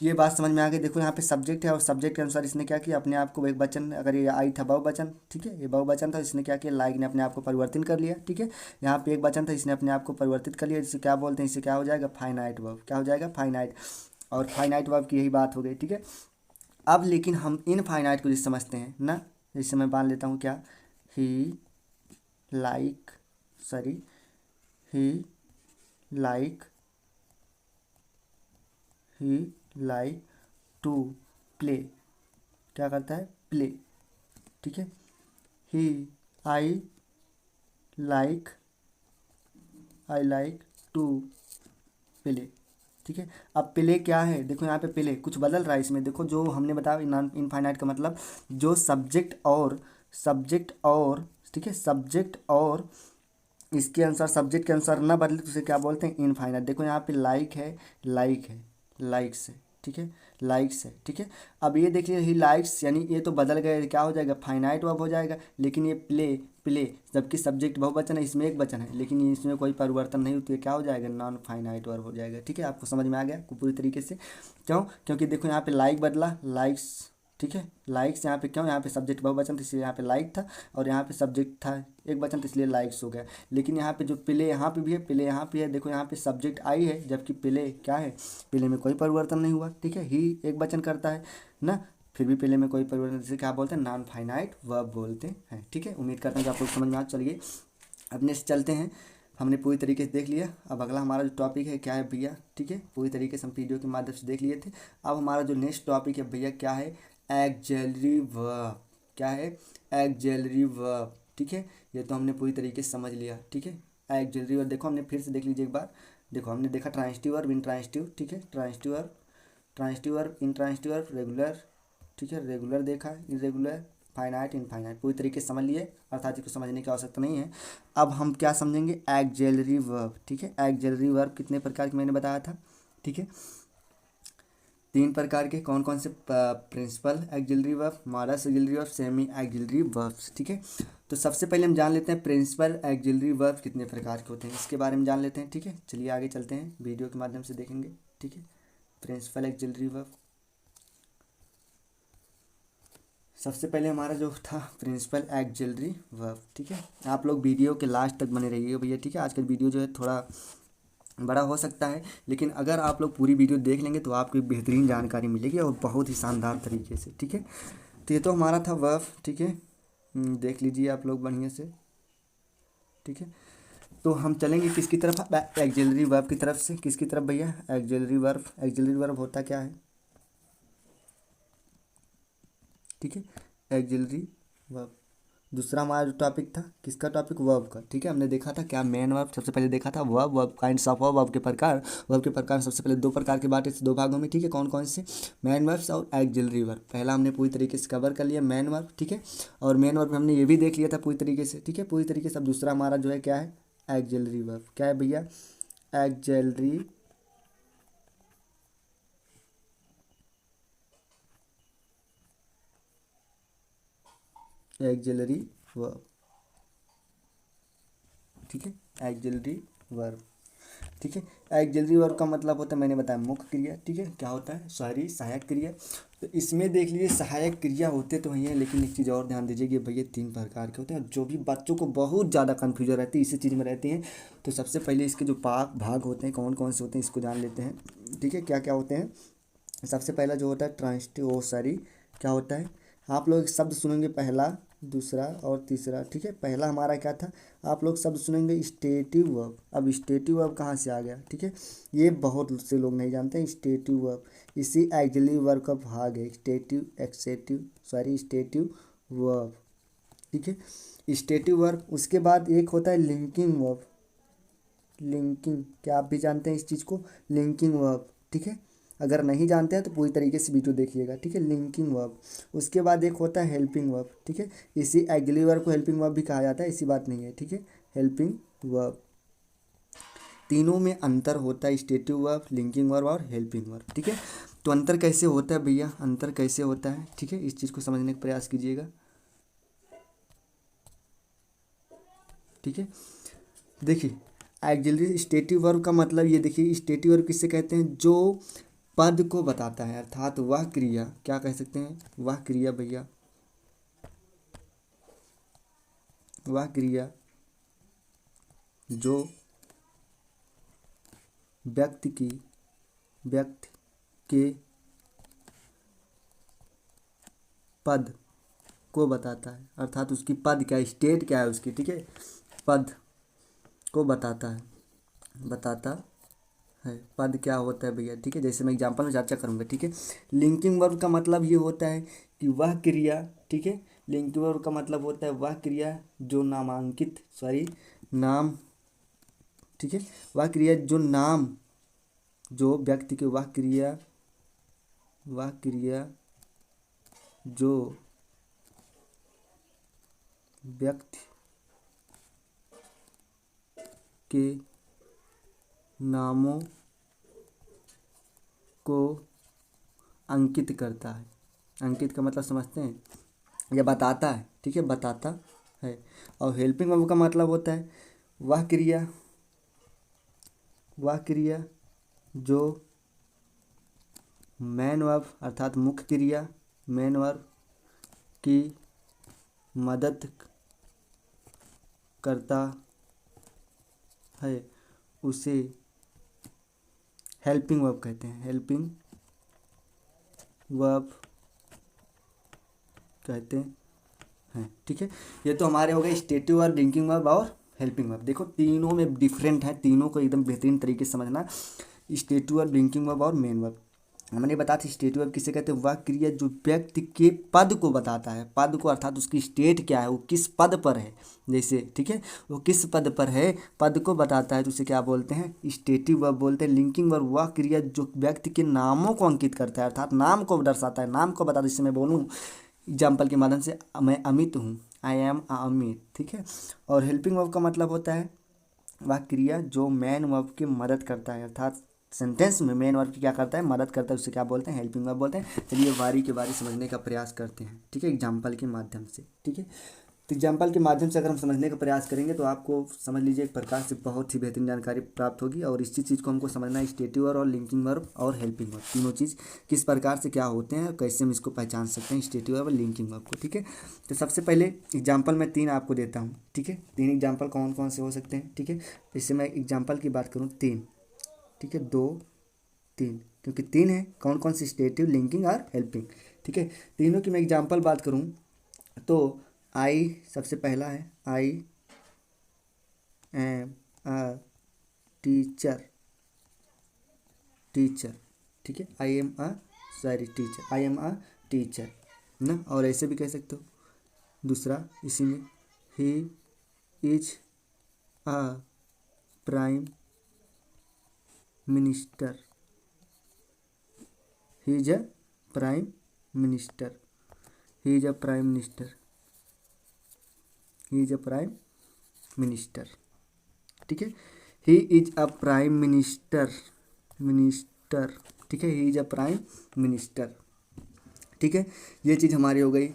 ये बात समझ में आ गई। देखो यहाँ पे सब्जेक्ट है, और सब्जेक्ट के अनुसार इसने क्या किया? अपने आप को एक वचन, अगर ये आई था बहुवचन, ठीक है, ये बहुवचन था, इसने क्या किया? लाइक ने अपने आप को परिवर्तन कर लिया। ठीक है। यहाँ पे एक वचन था, इसने अपने आप को परिवर्तित कर लिया। इसे क्या बोलते हैं? इसे क्या हो जाएगा? Finite verb. क्या हो जाएगा? फाइनाइट। और फाइनाइट वर्ब की यही बात हो गई। ठीक है। अब लेकिन हम इन फाइनाइट को जिस समझते हैं ना, जैसे मैं मान लेता हूँ क्या, he like, sorry, he like, he like to play. क्या करता है? प्ले। ठीक है। He, I like, I like to play. ठीक है। अब प्ले क्या है? देखो यहाँ पे प्ले कुछ बदल रहा है इसमें। देखो जो हमने बताया नॉन इनफाइनाइट का मतलब जो सब्जेक्ट और, सब्जेक्ट और, ठीक है, सब्जेक्ट और इसके अनुसार, सब्जेक्ट के अनुसार ना बदले तो उसे क्या बोलते हैं? इनफाइनाइट। देखो यहाँ पे लाइक है, लाइक है, लाइक्स है, ठीक है, लाइक्स है, ठीक है। अब ये देखिए ही लाइक्स, यानी ये तो बदल गए, क्या हो जाएगा, फाइनाइट वर्ब हो जाएगा। लेकिन ये प्ले प्ले जबकि सब्जेक्ट बहुवचन है, इसमें एक वचन है, लेकिन इसमें कोई परिवर्तन नहीं होती है, क्या हो जाएगा, नॉन फाइनाइट वर्ब हो जाएगा, ठीक है। आपको समझ में आ गया पूरी तरीके से। क्यों? क्योंकि देखो यहाँ पे लाइक बदला, लाइक्स, ठीक है। लाइक्स यहाँ पे क्यों, यहाँ पे सब्जेक्ट बहुवचन था इसलिए यहाँ पे लाइक था, और यहाँ पे सब्जेक्ट था एक वचन तो इसलिए लाइक्स हो गया। लेकिन यहाँ पे जो प्ले यहाँ पे भी है, प्ले यहाँ पे है, देखो यहाँ पे सब्जेक्ट आई है, जबकि प्ले क्या है, प्ले में कोई परिवर्तन नहीं हुआ, ठीक है। ही एक वचन करता है ना, फिर भी प्ले में कोई परिवर्तन, जिसे क्या बोलते हैं, नॉन फाइनाइट वर्ब बोलते हैं, ठीक है। उम्मीद करता हूँ कि आप लोग समझ में आ। चलिए अब नेक्स्ट चलते हैं। हमने पूरी तरीके से देख लिया। अब अगला हमारा जो टॉपिक है क्या है भैया, ठीक है, पूरी तरीके से हम वीडियो के माध्यम से देख लिए थे। अब हमारा जो नेक्स्ट टॉपिक है भैया क्या है, एक्जेलरी वर्ब। क्या है, एक्जेलरी वर्ब, ठीक है। ये तो हमने पूरी तरीके से समझ लिया, ठीक है। एक्जेलरी वर्ब देखो, हमने फिर से देख लीजिए एक बार। देखो हमने देखा ट्रांजिटिव वर्ब, इंट्रांजिटिव, ठीक है, transitive verb, transitive verb, intransitive verb, regular, ठीक है, रेगुलर देखा, इरेगुलर, फाइनाइट, इनफाइनाइट, पूरी तरीके से समझ लिए, अर्थात इसको समझने की आवश्यकता नहीं है। अब हम क्या समझेंगे, एक्जेलरी वर्ब, ठीक है। एक्जेलरी वर्ब कितने प्रकार के मैंने बताया था, ठीक है, 3 प्रकार के। कौन कौन से, principal auxiliary verb, modal auxiliary verb, semi auxiliary verbs, ठीक है। तो सबसे पहले हम जान लेते हैं प्रिंसिपल एक्जिलरी वर्ब कितने प्रकार के होते हैं, इसके बारे में जान लेते हैं, ठीक है। चलिए आगे चलते हैं, वीडियो के माध्यम से देखेंगे, ठीक है। प्रिंसिपल एक्जिलरी वर्ब, सबसे पहले हमारा जो था प्रिंसिपल एक्जिलरी वर्ब, ठीक है। आप लोग वीडियो के लास्ट तक बने रहिएगा भैया, ठीक है। आज का वीडियो जो है थोड़ा बड़ा हो सकता है, लेकिन अगर आप लोग पूरी वीडियो देख लेंगे तो आपको एक बेहतरीन जानकारी मिलेगी और बहुत ही शानदार तरीके से, ठीक है। तो ये तो हमारा था वर्ब, ठीक है। देख लीजिए आप लोग बढ़िया से, ठीक है। तो हम चलेंगे किसकी तरफ, एक्जिलरी वर्ब की तरफ से। किसकी तरफ भैया, एक्जिलरी वर्ब। एक्जिलरी वर्ब होता क्या है, ठीक है, एक्जिलरी वर्ब। दूसरा हमारा जो टॉपिक था, किसका टॉपिक, वर्ब का, ठीक है। हमने देखा था क्या, मेन वर्ब सबसे पहले देखा था, verb, verb kinds of verb, verb के प्रकार। वर्ब के प्रकार सबसे पहले 2 प्रकार के बांटे थे, 2 भागों में, ठीक है। कौन कौन से, मेन वर्ब्स और एक्जिलरी वर्ब। पहला हमने पूरी तरीके से कवर कर लिया मेन वर्ब, ठीक है। और मेन वर्ब हमने ये भी देख लिया था पूरी तरीके से, ठीक है, पूरी तरीके से। अब दूसरा हमारा जो है क्या है, एक्जिलरी वर्ब। क्या है भैया, एक्जिलरी, एक्जिलरी वर्ब, ठीक है, एक्जिलरी वर्ब, ठीक है। एक्जिलरी वर्ब का मतलब होता है, मैंने बताया, मुख्य क्रिया, ठीक है। क्या होता है, सॉरी, सहायक क्रिया। तो इसमें देख लीजिए सहायक क्रिया होते तो वही है, लेकिन एक चीज़ और ध्यान दीजिए कि भैया 3 प्रकार के होते हैं, जो भी बच्चों को बहुत ज़्यादा कन्फ्यूजन रहती है इसी चीज़ में रहती है। तो सबसे पहले इसके जो भाग होते हैं, कौन कौन से होते हैं, इसको जान लेते हैं, ठीक है, क्या क्या होते हैं। सबसे पहला जो होता है ट्रांजिटिव, ओ सॉरी, क्या होता है, आप लोग शब्द सुनेंगे पहला, दूसरा और तीसरा, ठीक है। पहला हमारा क्या था, आप लोग शब्द सुनेंगे स्टेटिव वर्ब। अब स्टेटिव वर्ब कहाँ से आ गया, ठीक है, ये बहुत से लोग नहीं जानते हैं। स्टेटिव वर्ब इसी एक्जिलरी वर्ब का भाग है, स्टेटिव, एक्सेटिव, सॉरी, स्टेटिव वर्ब, ठीक है, स्टेटिव वर्ब। उसके बाद एक होता है लिंकिंग वर्ब, लिंकिंग, क्या आप भी जानते हैं इस चीज़ को, लिंकिंग वर्ब, ठीक है। अगर नहीं जानते हैं तो पूरी तरीके से वीडियो देखिएगा, ठीक है, लिंकिंग वर्ब। उसके बाद एक होता है हेल्पिंग वर्ब, ठीक है, इसी एक्जिलरी वर्ब को हेल्पिंग वर्ब भी कहा जाता है, ऐसी बात नहीं है, ठीक है, हेल्पिंग वर्ब। तीनों में अंतर होता है, स्टेटिव वर्ब, लिंकिंग वर्ब और हेल्पिंग वर्ब, ठीक है। तो अंतर कैसे होता है भैया, अंतर कैसे होता है, ठीक है, इस चीज़ को समझने का प्रयास कीजिएगा, ठीक है। देखिए एक्जिलरी स्टेटिव वर्ब का मतलब ये देखिए, स्टेटिव वर्ब किससे कहते हैं, जो पद को बताता है, अर्थात वह क्रिया, क्या कह सकते हैं, वह क्रिया भैया, वह क्रिया जो व्यक्ति के पद को बताता है, अर्थात उसकी पद क्या है, स्टेट क्या है उसकी, ठीक है, पद को बताता है, पद क्या होता है भैया, ठीक है। जैसे मैं एग्जांपल में चर्चा करूंगा, ठीक है। लिंकिंग वर्ब का मतलब ये होता है कि वह क्रिया, ठीक है, लिंकिंग वर्ब का मतलब होता है वह क्रिया जो नामांकित, सॉरी, नाम, ठीक है, वह क्रिया जो नाम, जो व्यक्ति के, वह क्रिया जो व्यक्ति के नामों को अंकित करता है। अंकित का मतलब समझते हैं, या बताता है, ठीक है, बताता है। और हेल्पिंग वर्ब का मतलब होता है वह क्रिया जो मेन वर्ब अर्थात मुख्य क्रिया मेन वर्ब की मदद करता है उसे हेल्पिंग वर्ब कहते हैं। हेल्पिंग वर्ब कहते हैं, ठीक है। ये तो हमारे हो गए स्टेटिव वर्ब, लिंकिंग वर्ब और हेल्पिंग वर्ब। देखो तीनों में डिफरेंट है, तीनों को एकदम बेहतरीन तरीके से समझना। स्टेटिव वर्ब, लिंकिंग वर्ब और मेन वर्ब। हमने बताया था स्टेटिव वर्ब किसे कहते हैं, वह क्रिया जो व्यक्ति के पद को बताता है, पद को अर्थात उसकी स्टेट क्या है, वो किस पद पर है, जैसे, ठीक है, वो किस पद पर है, पद को बताता है तो उसे क्या बोलते हैं, स्टेटिव वर्ब बोलते हैं। लिंकिंग वर्ब वह क्रिया जो व्यक्ति के नामों को अंकित करता है, अर्थात नाम को दर्शाता है, नाम को बताता है। जैसे मैं बोलूँ एग्जाम्पल के माध्यम से, मैं अमित हूँ, आई एम अमित, ठीक है। और हेल्पिंग वर्ब का मतलब होता है वह क्रिया जो मेन वर्ब की मदद करता है, अर्थात सेंटेंस में मेन वर्ब की क्या करता है, मदद करता है, उसे क्या बोलते हैं, हेल्पिंग वर्ब बोलते हैं। चलिए बारी के बारी समझने का प्रयास करते हैं, ठीक है, एग्जाम्पल के माध्यम से, ठीक है। तो एग्जाम्पल के माध्यम से अगर हम समझने का प्रयास करेंगे तो आपको समझ लीजिए एक प्रकार से बहुत ही बेहतरीन जानकारी प्राप्त होगी। और इसी चीज़ को हमको समझना है, स्टेटिव वर्ब और लिंकिंग वर्ब और हेल्पिंग वर्ब, तीनों चीज़ किस प्रकार से क्या होते हैं और कैसे हम इसको पहचान सकते हैं, स्टेटिव वर्ब और लिंकिंग वर्ब को, ठीक है। तो सबसे पहले एग्जाम्पल मैं 3 आपको देता हूँ, ठीक है। 3 एग्जाम्पल कौन कौन से हो सकते हैं, ठीक है। इससे मैं एग्जाम्पल की बात करूँ 3, ठीक है, 2 3, क्योंकि 3 है, कौन कौन सी, स्टेटिव, लिंकिंग और हेल्पिंग, ठीक है। तीनों की मैं एग्जाम्पल बात करूँ तो आई सबसे पहला है, I am a teacher, teacher, ठीक है, I am a teacher, I am a teacher ना। और ऐसे भी कह सकते हो दूसरा इसी में, he is a prime minister, he is a prime minister, he is a prime minister, he is a prime minister, ठीक है। He is a prime minister, minister, ठीक है, he is a prime minister, ठीक है। ये चीज़ हमारी हो गई,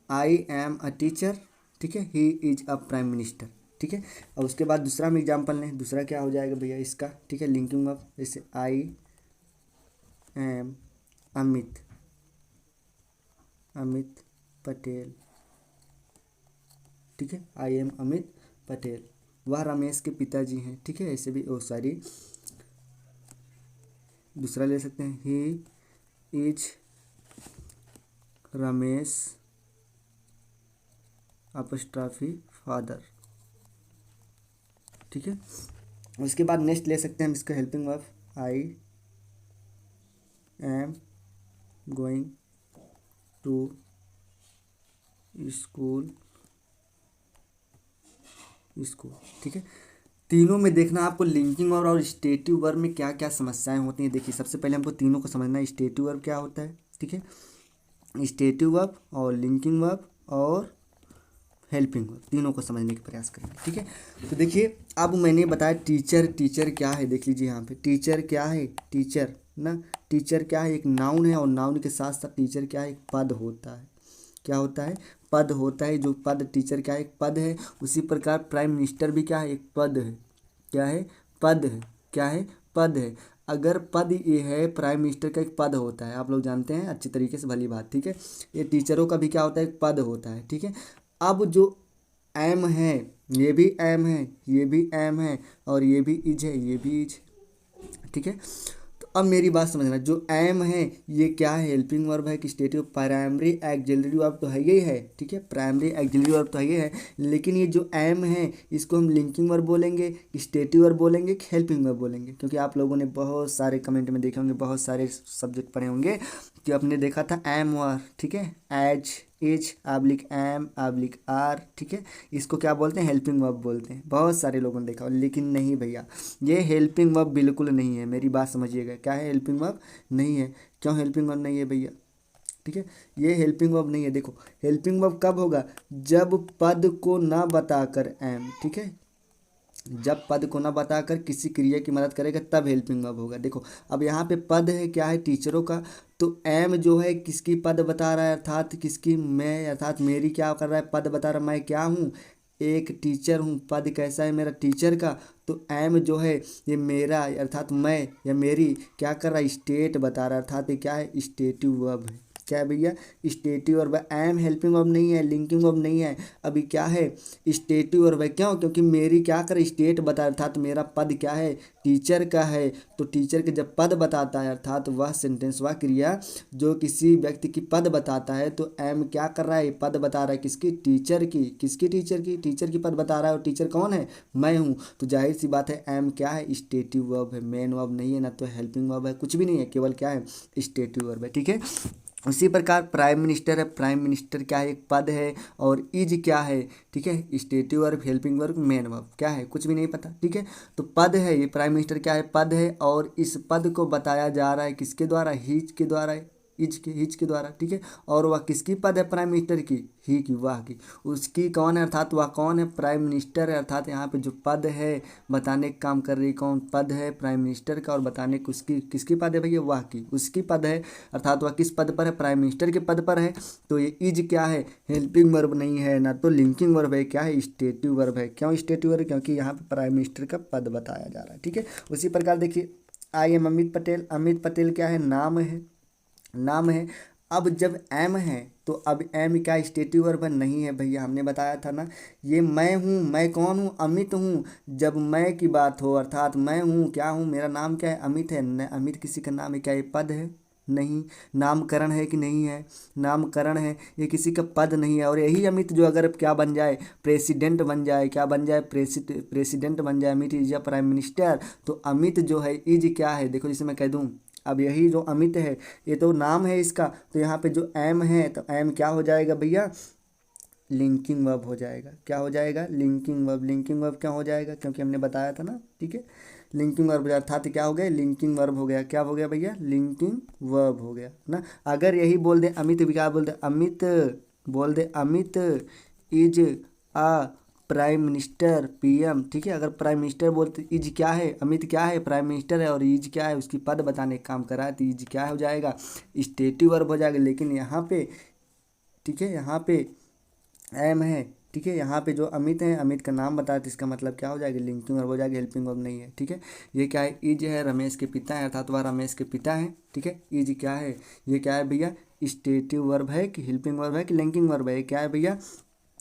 आई एम अ टीचर, ठीक है, he is a prime minister, ठीक है। और उसके बाद दूसरा हम एग्जाम्पल लें, दूसरा क्या हो जाएगा भैया इसका, ठीक है, लिंकिंग वर्ब, जैसे आई एम अमित, अमित पटेल, ठीक है, आई एम अमित पटेल, वह रमेश के पिताजी हैं, ठीक है। ऐसे भी ओ सॉरी दूसरा ले सकते हैं, he is Ramesh apostrophe father, ठीक है। उसके बाद नेक्स्ट ले सकते हैं हम इसका helping verb, I am going to school, school, ठीक है। तीनों में देखना आपको लिंकिंग वर्ब और स्टेटिव वर्ब में क्या क्या समस्याएं होती हैं। देखिए सबसे पहले हमको तीनों को समझना है, स्टेटिव वर्ब क्या होता है, ठीक है, स्टेटिव वर्ब और लिंकिंग वर्ब और हेल्पिंग वर्ब, तीनों को समझने का प्रयास करेंगे, ठीक है। तो देखिए अब मैंने बताया टीचर, टीचर क्या है, देख लीजिए यहाँ पे टीचर क्या है, टीचर ना, टीचर क्या है, एक नाउन है, और नाउन के साथ साथ टीचर क्या है, एक पद होता है, क्या होता है, पद होता है। जो पद, टीचर क्या है, एक पद है। उसी प्रकार प्राइम मिनिस्टर भी क्या है, एक पद है, क्या है, पद है, क्या है, पद है। अगर पद ये है, प्राइम मिनिस्टर का एक पद होता है, आप लोग जानते हैं अच्छी तरीके से, भली बात, ठीक है। ये टीचरों का भी क्या होता है, एक पद होता है, ठीक है। अब जो एम है, ये भी एम है, ये भी एम है, और ये भी इज है, ये भी इज, ठीक है। तो अब मेरी बात समझना, जो एम है ये क्या है, हेल्पिंग वर्ब है कि स्टेटिव, प्राइमरी एक्सिलरी वर्ब तो है ही है, ठीक है, प्राइमरी एक्सिलरी वर्ब तो है ही है। लेकिन ये जो एम है इसको हम लिंकिंग वर्ब बोलेंगे, स्टेटिव वर्ब बोलेंगे कि हेल्पिंग वर्ब बोलेंगे, क्योंकि आप लोगों ने बहुत सारे कमेंट में देखे होंगे, बहुत सारे सब्जेक्ट पढ़े होंगे कि आपने देखा था एम वर्ब, ठीक है, as, is, oblique am, oblique are, ठीक है, इसको क्या बोलते हैं, हेल्पिंग वर्ब बोलते हैं, बहुत सारे लोगों ने देखा। लेकिन नहीं भैया, ये हेल्पिंग वर्ब बिल्कुल नहीं है, मेरी बात समझिएगा, क्या है, हेल्पिंग वर्ब नहीं है। क्यों हेल्पिंग वर्ब नहीं है भैया, ठीक है, ये हेल्पिंग वर्ब नहीं है। देखो हेल्पिंग वर्ब कब होगा, जब पद को ना बताकर एम, ठीक है, जब पद को न बताकर किसी क्रिया की मदद करेगा तब हेल्पिंग वर्ब होगा। देखो अब यहाँ पे पद है क्या है, टीचरों का, तो एम जो है किसकी पद बता रहा है, अर्थात किसकी, मैं, अर्थात मेरी क्या कर रहा है, पद बता रहा है, मैं क्या हूँ, एक टीचर हूँ। पद कैसा है, मेरा टीचर का, तो एम जो है ये मेरा अर्थात मैं या मेरी क्या कर रहा है, स्टेट बता रहा है, अर्थात ये क्या है, स्टेटिव वर्ब है। क्या है भैया, stative verb. Am helping verb नहीं है, लिंकिंग वर्ब नहीं है, अभी क्या है, स्टेटिव वर्ब है। क्यों, क्योंकि मेरी क्या करे, स्टेट बता, अर्थात मेरा पद क्या है, टीचर का है। तो टीचर के जब पद बताता है अर्थात वह सेंटेंस, वह क्रिया जो किसी व्यक्ति की पद बताता है, तो एम क्या कर रहा है, पद बता रहा है किसकी, टीचर की। किसकी, टीचर की, टीचर की पद बता रहा है, और टीचर कौन है, मैं हूँ। तो जाहिर सी बात है एम क्या है, स्टेटिव वर्ब है, मेन वर्ब नहीं है, ना तो हेल्पिंग वर्ब है, कुछ भी नहीं है, केवल क्या है, स्टेटिव वर्ब है। ठीक है, उसी प्रकार प्राइम मिनिस्टर है, प्राइम मिनिस्टर क्या है, एक पद है, और इज क्या है, ठीक है, stative verb, helping verb, main verb क्या है, कुछ भी नहीं पता। ठीक है, तो पद है, ये प्राइम मिनिस्टर क्या है, पद है, और इस पद को बताया जा रहा है किसके द्वारा, हिज के द्वारा, हिज के द्वारा। ठीक है, और वह किसकी पद है, प्राइम मिनिस्टर की, ही की, वाह की, उसकी कौन है, अर्थात वह कौन है, प्राइम मिनिस्टर है। अर्थात यहाँ पे जो पद है बताने का काम कर रही, कौन पद है, प्राइम मिनिस्टर का, और बताने को उसकी किसकी पद है भैया, वाह की, उसकी पद है। अर्थात वह किस पद पर है, प्राइम मिनिस्टर के पद पर है। तो ये इज क्या है, हेल्पिंग वर्ब नहीं है, ना तो लिंकिंग वर्ब है, क्या है, स्टेटिव वर्ब है। क्यों स्टेटिव वर्ब, क्योंकि यहाँ पे प्राइम मिनिस्टर का पद बताया जा रहा है। ठीक है, उसी प्रकार देखिए, आई एम अमित पटेल, अमित पटेल क्या है, नाम है, नाम है। अब जब एम है तो अब एम क्या स्टेटिव वर्ब नहीं है भैया, हमने बताया था ना, ये मैं हूँ, मैं कौन हूँ, अमित हूँ। जब मैं की बात हो अर्थात मैं हूँ, क्या हूँ, मेरा नाम क्या है, अमित है, न अमित किसी का नाम है, क्या ये पद है, नहीं। नामकरण है कि नहीं है, नामकरण है, ये किसी का पद नहीं है। और यही अमित जो अगर क्या बन जाए, प्रेसिडेंट बन जाए, क्या बन जाए, प्रेसिडेंट बन जाए, अमित इज या प्राइम मिनिस्टर, तो अमित जो है इज क्या है, देखो जैसे मैं कह दूँ, अब यही जो अमित है ये तो नाम है इसका, तो यहाँ पे जो एम है तो एम क्या हो जाएगा भैया, लिंकिंग वर्ब हो जाएगा। क्या हो जाएगा, लिंकिंग वर्ब। लिंकिंग वर्ब क्या हो जाएगा, क्योंकि हमने बताया था ना। ठीक है, लिंकिंग वर्ब अर्थात क्या हो गया, लिंकिंग वर्ब हो गया। क्या हो गया भैया, लिंकिंग वर्ब हो गया ना। अगर यही बोल दे अमित, भी क्या बोल दे, अमित बोल दे, Amit is a prime minister, PM. ठीक है, अगर प्राइम मिनिस्टर बोलते, इज क्या है, अमित क्या है, प्राइम मिनिस्टर है, और इज क्या है, उसकी पद बताने का काम कर रहा है, तो इज क्या हो जाएगा, स्टेटिव वर्ब हो जाएगा। लेकिन यहाँ पे, ठीक है, यहाँ पे एम है, ठीक है, यहाँ पे जो अमित है, अमित का नाम बताया, तो इसका मतलब क्या हो जाएगा, लिंकिंग वर्ब हो जाएगा, हेल्पिंग वर्ब नहीं है। ठीक है, ये क्या है, इज है, रमेश के पिता है, अर्थात वह रमेश के पिता है। ठीक है, इज क्या है, ये क्या है भैया, स्टेटिव वर्ब है कि हेल्पिंग वर्ब है कि लिंकिंग वर्ब है, ये क्या है भैया,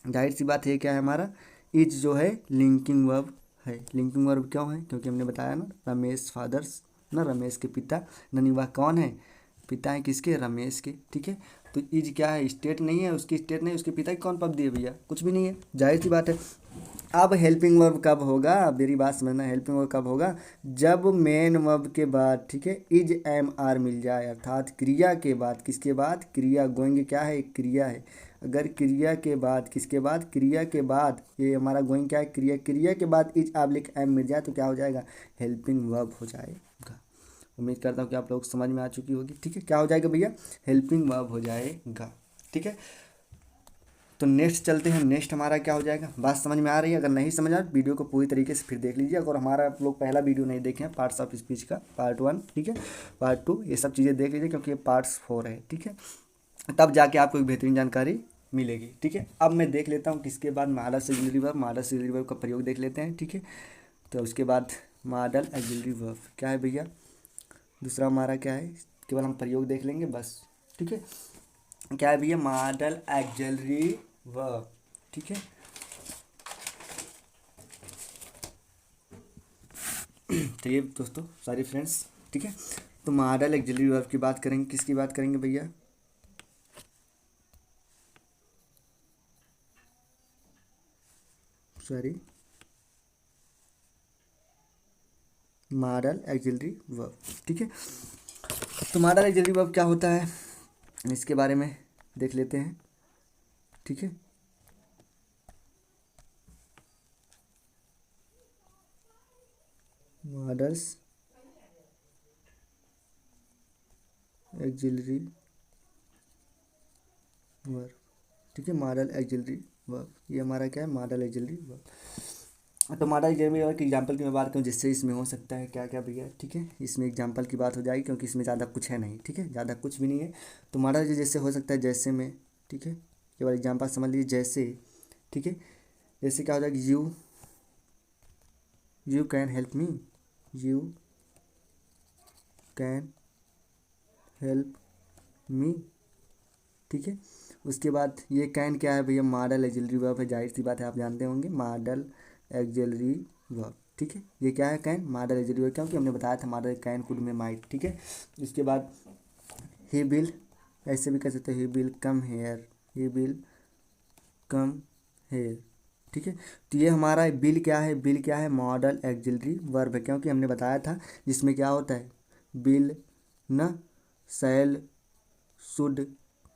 जाहिर सी बात है क्या है हमारा, इज जो है लिंकिंग वर्ब है। लिंकिंग वर्ब क्यों है, क्योंकि हमने बताया ना, रमेश फादर्स, ना रमेश के पिता, ननी वह कौन है, पिता है किसके, रमेश के। ठीक है, तो इज क्या है, स्टेट नहीं है, उसकी स्टेट नहीं, उसके पिता की कौन पद दिए भैया, कुछ भी नहीं है, जाहिर सी बात है। अब हेल्पिंग वर्ब कब होगा, मेरी बात समझना, हेल्पिंग वर्ब कब होगा, जब मेन वर्ब के बाद, ठीक है, इज एम आर मिल जाए, अर्थात क्रिया के बाद, किसके बाद, क्रिया, गोइंग क्या है, एक क्रिया है। अगर क्रिया के बाद, किसके बाद, क्रिया के बाद, ये हमारा गोइंग क्या है, क्रिया, क्रिया के बाद इज आब्लिक एम मिल जाए तो क्या हो जाएगा, हेल्पिंग वर्ब हो जाएगा। उम्मीद करता हूँ कि आप लोग समझ में आ चुकी होगी। ठीक है, क्या हो जाएगा भैया, हेल्पिंग वर्ब हो जाएगा। ठीक है, तो नेक्स्ट चलते हैं, नेक्स्ट हमारा क्या हो जाएगा, बात समझ में आ रही है, अगर नहीं समझ आ वीडियो को पूरी तरीके से फिर देख लीजिए। अगर हमारा आप लोग पहला वीडियो नहीं देखे हैं, पार्ट्स ऑफ स्पीच का पार्ट 1, ठीक है, पार्ट 2, ये सब चीज़ें देख लीजिए, क्योंकि ये पार्ट्स 4 है। ठीक है, तब जाके आपको एक बेहतरीन जानकारी मिलेगी। ठीक है, अब मैं देख लेता हूँ किसके बाद model auxiliary verb, model auxiliary verb का प्रयोग देख लेते हैं। ठीक है, तो उसके बाद मॉडल ऑक्सिलरी वर्ब क्या है भैया, दूसरा हमारा क्या है, केवल हम प्रयोग देख लेंगे बस। ठीक है, क्या है भैया, मॉडल ऑक्सिलरी वर्ब। ठीक है, तो ये दोस्तों सारे फ्रेंड्स, ठीक है, तो मॉडल ऑक्सिलरी वर्ब की बात करेंगे, किसकी बात करेंगे भैया, सॉरी, मॉडल ऑक्सिलरी वर्ब। ठीक है, तो मॉडल ऑक्सिलरी वर्ब क्या होता है, इसके बारे में देख लेते हैं। ठीक है, मॉडल्स ऑक्सिलरी वर्ब। ठीक है, मॉडल ऑक्सिलरी वर्ब, ये हमारा क्या है, मॉडल ऑक्सिलरी वर्ब। तो मॉडल एग्जाम्पल की एग्जाम्पल की मैं बात करूँ जिससे इसमें हो सकता है क्या क्या भैया, ठीक है, इसमें एग्जाम्पल की बात हो जाएगी क्योंकि इसमें ज़्यादा कुछ है नहीं, ठीक है, ज़्यादा कुछ भी नहीं है। तो मॉडल जैसे हो सकता है जैसे में, ठीक है, केवल एग्जाम्पल समझ लीजिए जैसे, ठीक है, जैसे क्या हो जाएगा, you can help me, you can help me, ठीक है। उसके बाद ये कैन क्या है भैया, मॉडल एक्सिलरी वर्ब है, जाहिर सी बात है आप जानते होंगे, मॉडल एक्सिलरी वर्ब, ठीक है। ये क्या है, कैन मॉडल एक्सिलरी वर्ब, क्योंकि हमने बताया था मॉडल कैन कुड में माइट, ठीक है। इसके बाद ही विल, ऐसे भी कह सकते हैं he will come here, he will come here, ठीक है। तो ये हमारा बिल क्या है, बिल क्या है, मॉडल एक्सिलरी वर्ब है, क्योंकि हमने बताया था जिसमें क्या होता है, बिल न, शैल, शुड,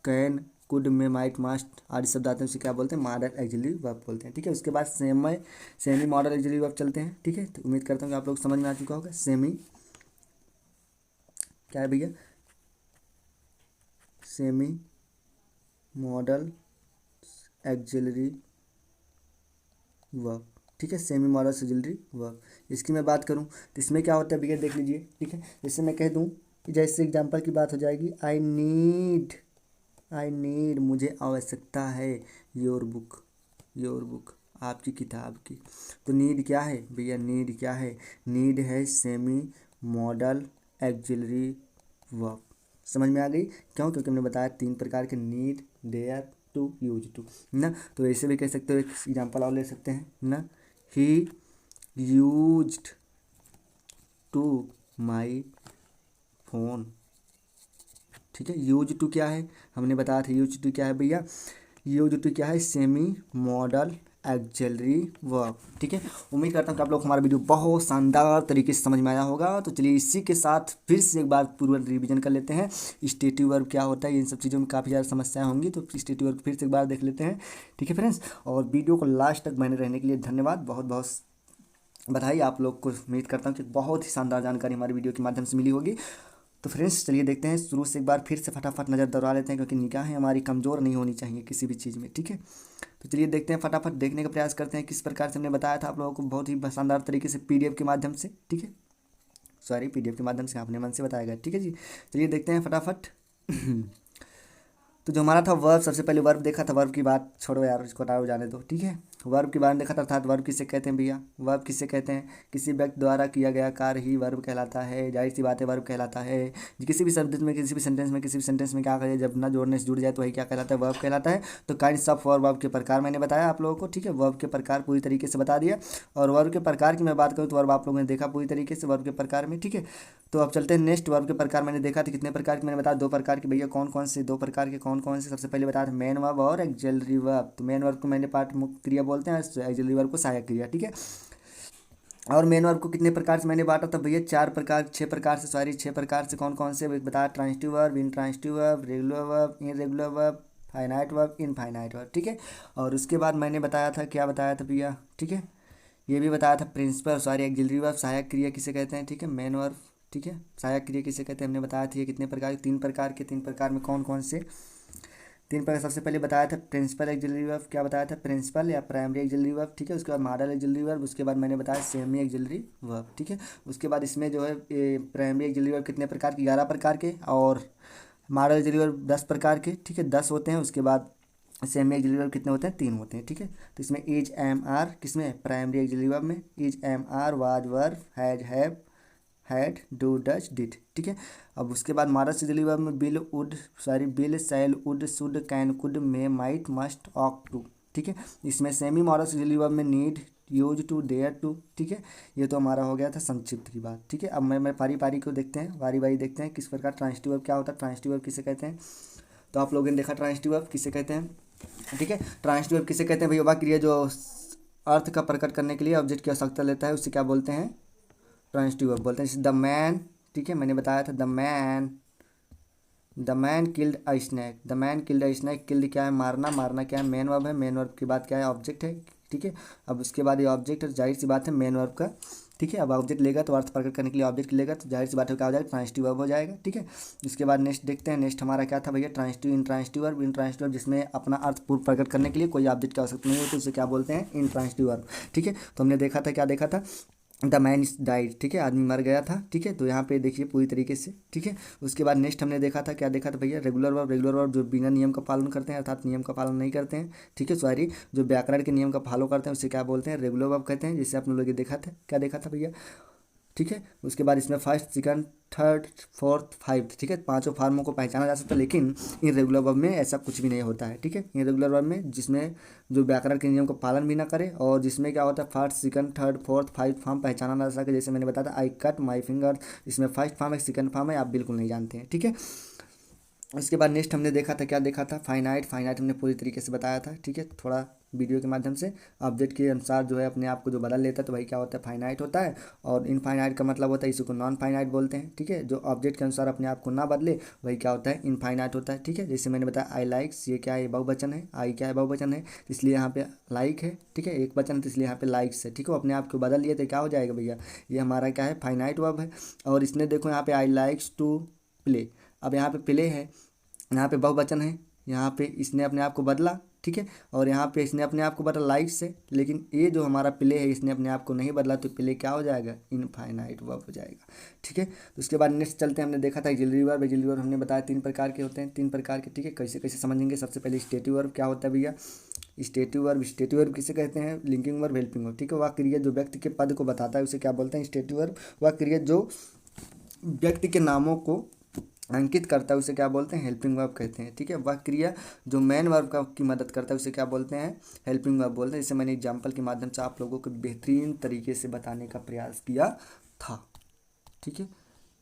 कैन, कुड में, माइट, मस्ट आदि शब्द आते हैं, उसे क्या बोलते हैं, मॉडल एक्सिलरी वर्ब बोलते हैं, ठीक है। उसके बाद सेमी मॉडल एक्सिलरी वर्ब चलते हैं, ठीक है। तो उम्मीद करता हूँ कि आप लोग समझ में आ चुका होगा। सेमी क्या है भैया, सेमी मॉडल एक्सिलरी वर्ब, ठीक है, सेमी मॉडल एक्सिलरी वर्ब। इसकी मैं बात करूँ तो इसमें क्या होता है भैया, देख लीजिए, ठीक है। जैसे मैं कह दूँ कि जैसे एग्जाम्पल की बात हो जाएगी, आई नीड मुझे आवश्यकता है, योर बुक आपकी किताब की। तो नीड क्या है भैया, नीड क्या है, नीड है सेमी मॉडल एक्सिलरी वर्ब। समझ में आ गई, क्यों, क्योंकि हमने बताया 3 प्रकार के, need, dare to, use to, ना। तो ऐसे भी कह सकते हो, एक एग्जाम्पल और ले सकते हैं ना, he used to my phone, ठीक है। यूज टू क्या है, हमने बताया था यूज टू क्या है भैया, यूज टू क्या है, सेमी मॉडल एक्सिलरी वर्ब, ठीक है। उम्मीद करता हूँ कि आप लोग हमारा वीडियो बहुत शानदार तरीके से समझ में आया होगा। तो चलिए इसी के साथ फिर से एक बार पूर्व रिवीजन कर लेते हैं, स्टेटिव वर्ब क्या होता है, इन सब चीज़ों में काफ़ी ज़्यादा समस्याएं होंगी, तो स्टेटिव वर्ब फिर से एक बार देख लेते हैं, ठीक है फ्रेंड्स। और वीडियो को लास्ट तक बने रहने के लिए धन्यवाद, बहुत बहुत बधाई आप लोग को। उम्मीद करता हूँ कि बहुत ही शानदार जानकारी हमारी वीडियो के माध्यम से मिली होगी। तो फ्रेंड्स चलिए देखते हैं, शुरू से एक बार फिर से फटाफट नज़र दौड़ा लेते हैं, क्योंकि निगाहें हमारी कमज़ोर नहीं होनी चाहिए किसी भी चीज़ में, ठीक है। तो चलिए देखते हैं, फटाफट देखने का प्रयास करते हैं किस प्रकार से हमने बताया था आप लोगों को बहुत ही शानदार तरीके से पीडीएफ के माध्यम से, ठीक है, सॉरी पीडीएफ के माध्यम से अपने मन से बताया गया, ठीक है जी। चलिए देखते हैं फटाफट। तो जो हमारा था वर्ब, सबसे पहले वर्ब देखा था, वर्ब की बात छोड़ो यार, इसको हटाओ जाने दो, ठीक है। वर्ब के बारे में देखा था, अर्थात वर्ब किसे कहते हैं भैया, वर्ब किसे कहते हैं, किसी व्यक्ति द्वारा किया गया कार्य ही वर्ब कहलाता है, जाहिर सी बात है वर्ब कहलाता है। किसी भी शब्द में, किसी भी सेंटेंस में क्या करें, जब ना जोड़ने से जुड़ जाए तो वही क्या कहलाता है, वर्ब कहलाता है। तो काइंड्स ऑफ वर्ब, वर्ब के प्रकार मैंने बताया आप लोगों को, ठीक है, वर्ब के प्रकार पूरी तरीके से बता दिया। और वर्ब के प्रकार की मैं बात करूँ तो वर्ब आप लोगों ने देखा पूरी तरीके से वर्ब के प्रकार में, ठीक है। तो अब चलते हैं नेक्स्ट, वर्ब के प्रकार मैंने देखा था कितने प्रकार के, मैंने बताया 2 प्रकार के भैया, कौन कौन से 2 प्रकार के, कौन कौन से, सबसे पहले बताया था मेन वर्ब और एक्सिलरी वर्ब। तो मेन वर्ब को मैंने पार्ट मुख्य क्रिया बोलते हैं, एक्सिलरी वर्ब को सहायक क्रिया, ठीक है। और मेन वर्ब को कितने प्रकार से मैंने बांटा था भैया, 6 प्रकार से, सॉरी 6 प्रकार से, कौन कौन से बताया, transitive verb, intransitive verb, regular verb, irregular verb, finite verb, infinite verb, ठीक है। और उसके बाद मैंने बताया था, क्या बताया था भैया, ठीक है, ये भी बताया था प्रिंसिपल, सॉरी एक्सिलरी वर्ब, सहायक क्रिया किसे कहते हैं, ठीक है, मेन वर्ब, ठीक है, सहायक क्रिया किसे कहते हैं हमने बताया था, ये कितने प्रकार, 3 प्रकार के, 3 प्रकार में कौन कौन से, 3 प्रकार। सबसे पहले बताया था प्रिंसिपल एक्सिलरी वर्ब, क्या बताया था, प्रिंसिपल या प्राइमरी एक्सिलरी वर्ब, ठीक है। उसके बाद मॉडल एक्सिलरी वर्ब, उसके बाद मैंने बताया सेमी एक्सिलरी वर्ब, ठीक है। उसके बाद इसमें जो है प्राइमरी एक्सिलरी वर्ब कितने प्रकार के, 11 प्रकार के, और मॉडल एक्सिलरी वर्ब 10 प्रकार के, ठीक है, 10 होते हैं। उसके बाद सेमी एक्सिलरी वर्ब कितने होते हैं, 3 होते हैं, ठीक है। तो इसमें इज, एम, आर, किसमें, प्राइमरी एक्सिलरी वर्ब में, is, am, are, was, were, has, have, had, do, does, did, ठीक है। अब उसके बाद मॉडल एक्सिलरी वर्ब में will, would, sorry will, shall, would, should, can, could, may, might, must, ought to, ठीक है। इसमें सेमी मॉडल एक्सिलरी वर्ब में need, use to, dare to, ठीक है। ये तो हमारा हो गया था संक्षिप्त की बात, ठीक है। अब मैं पारी पारी को देखते हैं, बारी बारी देखते हैं किस प्रकार ट्रांजिटिव वर्ब क्या होता है, ट्रांजिटिव वर्ब किसे कहते हैं। तो आप लोगों ने देखा ट्रांजिटिव वर्ब किसे कहते हैं, ठीक है। ट्रांजिटिव वर्ब किसे कहते हैं भैया, वह क्रिया जो अर्थ का प्रकट करने के लिए ऑब्जेक्ट की आवश्यकता लेता है, उससे क्या बोलते हैं, ट्रांजिटिव वर्ब बोलते हैं। जैसे द मैन, ठीक है, मैंने बताया था the man killed a snake, the man killed a snake, killed क्या है, मारना, मारना क्या है, मेन वर्ब है, मेन वर्ब की बात क्या है, ऑब्जेक्ट है, ठीक है। अब उसके बाद ये ऑब्जेक्ट है, जाहिर सी बात है मेन वर्ब का ठीक है। अब ऑब्जेक्ट लेगा तो अर्थ प्रकट करने के लिए ऑब्जेक्ट लेगा तो जाहिर सी बात है क्या हो जाएगा, ट्रांजिटिव वर्ब हो जाएगा। ठीक है। इसके बाद नेक्स्ट देखते हैं, नेक्स्ट हमारा क्या था भैया, transitive intransitive verb. Intransitive verb जिसमें अपना अर्थ पूर्व प्रकट करने के लिए कोई ऑब्जेक्ट की आवश्यकता नहीं होती, उसे क्या बोलते हैं, इंट्रांजिटिव वर्ब। ठीक है। तो हमने देखा था, क्या देखा था, द मैन इज डाइड। ठीक है, आदमी मर गया था। ठीक है, तो यहाँ पे देखिए पूरी तरीके से। ठीक है। उसके बाद नेक्स्ट हमने देखा था, क्या देखा था भैया, रेगुलर वर्ब। रेगुलर वर्ब जो बिना नियम का पालन करते हैं, अर्थात नियम का पालन नहीं करते हैं। ठीक है, सॉरी, जो व्याकरण के नियम का फॉलो करते हैं उसे क्या बोलते हैं, रेगुलर वर्ब कहते हैं। जिससे आप लोग ये देखा था, क्या देखा था भैया। ठीक है। उसके बाद इसमें first, second, third, fourth, fifth, ठीक है, पांचों फार्मों को पहचाना जा सकता है। लेकिन इन रेगुलर वर्ब में ऐसा कुछ भी नहीं होता है। ठीक है, इन रेगुलर वर्ब में जिसमें जो व्याकरण के नियम का पालन भी ना करे और जिसमें क्या होता है, first, second, third, fourth, five form पहचाना ना जा सके। जैसे मैंने बताया था, आई कट माई फिंगर, इसमें फर्स्ट फॉर्म है, सेकंड फॉर्म है, आप बिल्कुल नहीं जानते हैं। ठीक है। उसके बाद नेक्स्ट हमने देखा था, क्या देखा था, फाइनाइट। फाइनाइट हमने पूरी तरीके से बताया था। ठीक है, थोड़ा वीडियो के माध्यम से, ऑब्जेक्ट के अनुसार जो है अपने आप को जो बदल लेता है तो भाई क्या होता है, फाइनाइट होता है। और इनफाइनाइट का मतलब होता है, इसी को नॉन फाइनाइट बोलते हैं। ठीक है, जो ऑब्जेक्ट के अनुसार अपने आप को ना बदले वही क्या होता है, इनफाइनाइट होता है। ठीक है, जैसे मैंने बताया, आई लाइक्स, ये क्या है, बहुवचन है। आई क्या है, बहुवचन है, इसलिए यहाँ पे लाइक है। ठीक है, एक वचन है तो इसलिए यहाँ पे लाइक्स है। ठीक है, वो अपने आप को बदल लिए तो क्या हो जाएगा भैया, ये हमारा क्या है, फाइनाइट वर्ब है। और इसने देखो यहाँ पे आई लाइक्स टू प्ले, अब यहाँ पे प्ले है, यहाँ पे बहुवचन है, यहाँ पे इसने अपने आप को बदला। ठीक है, और यहाँ पे इसने अपने आप को बदला लाइक से, लेकिन ये जो हमारा प्ले है इसने अपने आप को नहीं बदला, तो प्ले क्या हो जाएगा, इनफाइनाइट वर्ब हो जाएगा। ठीक है, तो उसके बाद नेक्स्ट चलते हैं, हमने देखा था ऑक्सिलरी वर्ब। ऑक्सिलरी वर्ब हमने बताया 3 प्रकार के होते हैं, 3 प्रकार के। ठीक है, कैसे कैसे समझेंगे, सबसे पहले स्टेटिव वर्ब क्या होता है भैया, स्टेटिव वर्ब। स्टेटिव वर्ब किसे कहते हैं, लिंकिंग वर्ब, हेल्पिंग वर्ब। ठीक है, वह क्रिया जो व्यक्ति के पद को बताता है उसे क्या बोलते हैं, स्टेटिव वर्ब। वह क्रिया जो व्यक्ति के नामों को अंकित करता है उसे क्या बोलते हैं, हेल्पिंग वर्ब कहते हैं। ठीक है, वह क्रिया जो मेन वर्ब का की मदद करता है उसे क्या बोलते हैं, हेल्पिंग वर्ब बोलते हैं। जैसे मैंने एग्जांपल के माध्यम से आप लोगों को बेहतरीन तरीके से बताने का प्रयास किया था। ठीक है,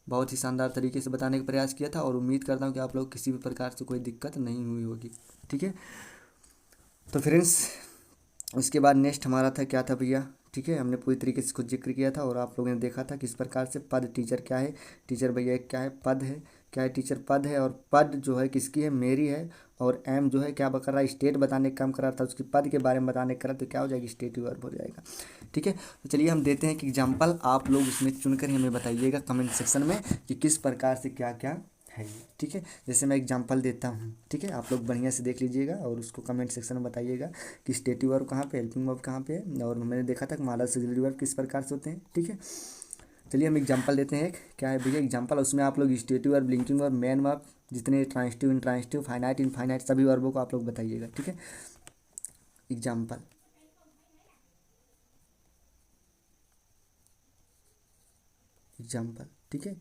बहुत ही शानदार तरीके से बताने का प्रयास किया था और उम्मीद करता हूँ कि आप लोग किसी भी प्रकार से कोई दिक्कत नहीं हुई होगी। ठीक है, तो फ्रेंड्स उसके बाद नेक्स्ट हमारा था, क्या था भैया। ठीक है, हमने पूरी तरीके से खुद जिक्र किया था और आप लोगों ने देखा था किस प्रकार से पद, टीचर क्या है, टीचर भैया एक क्या है, पद है। क्या है, टीचर पद है। और पद जो है किसकी है, मेरी है। और एम जो है क्या कर रहा है, स्टेट बताने का काम कर रहा था, उसकी पद के बारे में बताने का, तो क्या हो जाएगी, स्टेटिव वर्ब हो जाएगा। ठीक है, तो चलिए हम देते हैं कि एग्जाम्पल, आप लोग उसमें चुनकर ही हमें बताइएगा कमेंट सेक्शन में कि किस प्रकार से क्या क्या है। ठीक है, जैसे मैं एग्जांपल देता हूँ। ठीक है, आप लोग बढ़िया से देख लीजिएगा और उसको कमेंट सेक्शन में बताइएगा कि स्टेटिव वर्ब कहाँ पे, हेल्पिंग वर्ब कहाँ पे है। और मैंने देखा था कि मॉडल ऑक्सिलरी वर्ब किस प्रकार से होते हैं। ठीक है, चलिए हम एग्जांपल देते हैं एक, क्या है भैया एग्जांपल, उसमें आप लोग stative verb, linking verb, main verb, जितने ट्रांजिटिव, इंट्रांजिटिव, फाइनाइट, इनफाइनाइट, सभी वर्बों को आप लोग बताइएगा। ठीक है, एग्जाम्पल, एग्जाम्पल। ठीक है,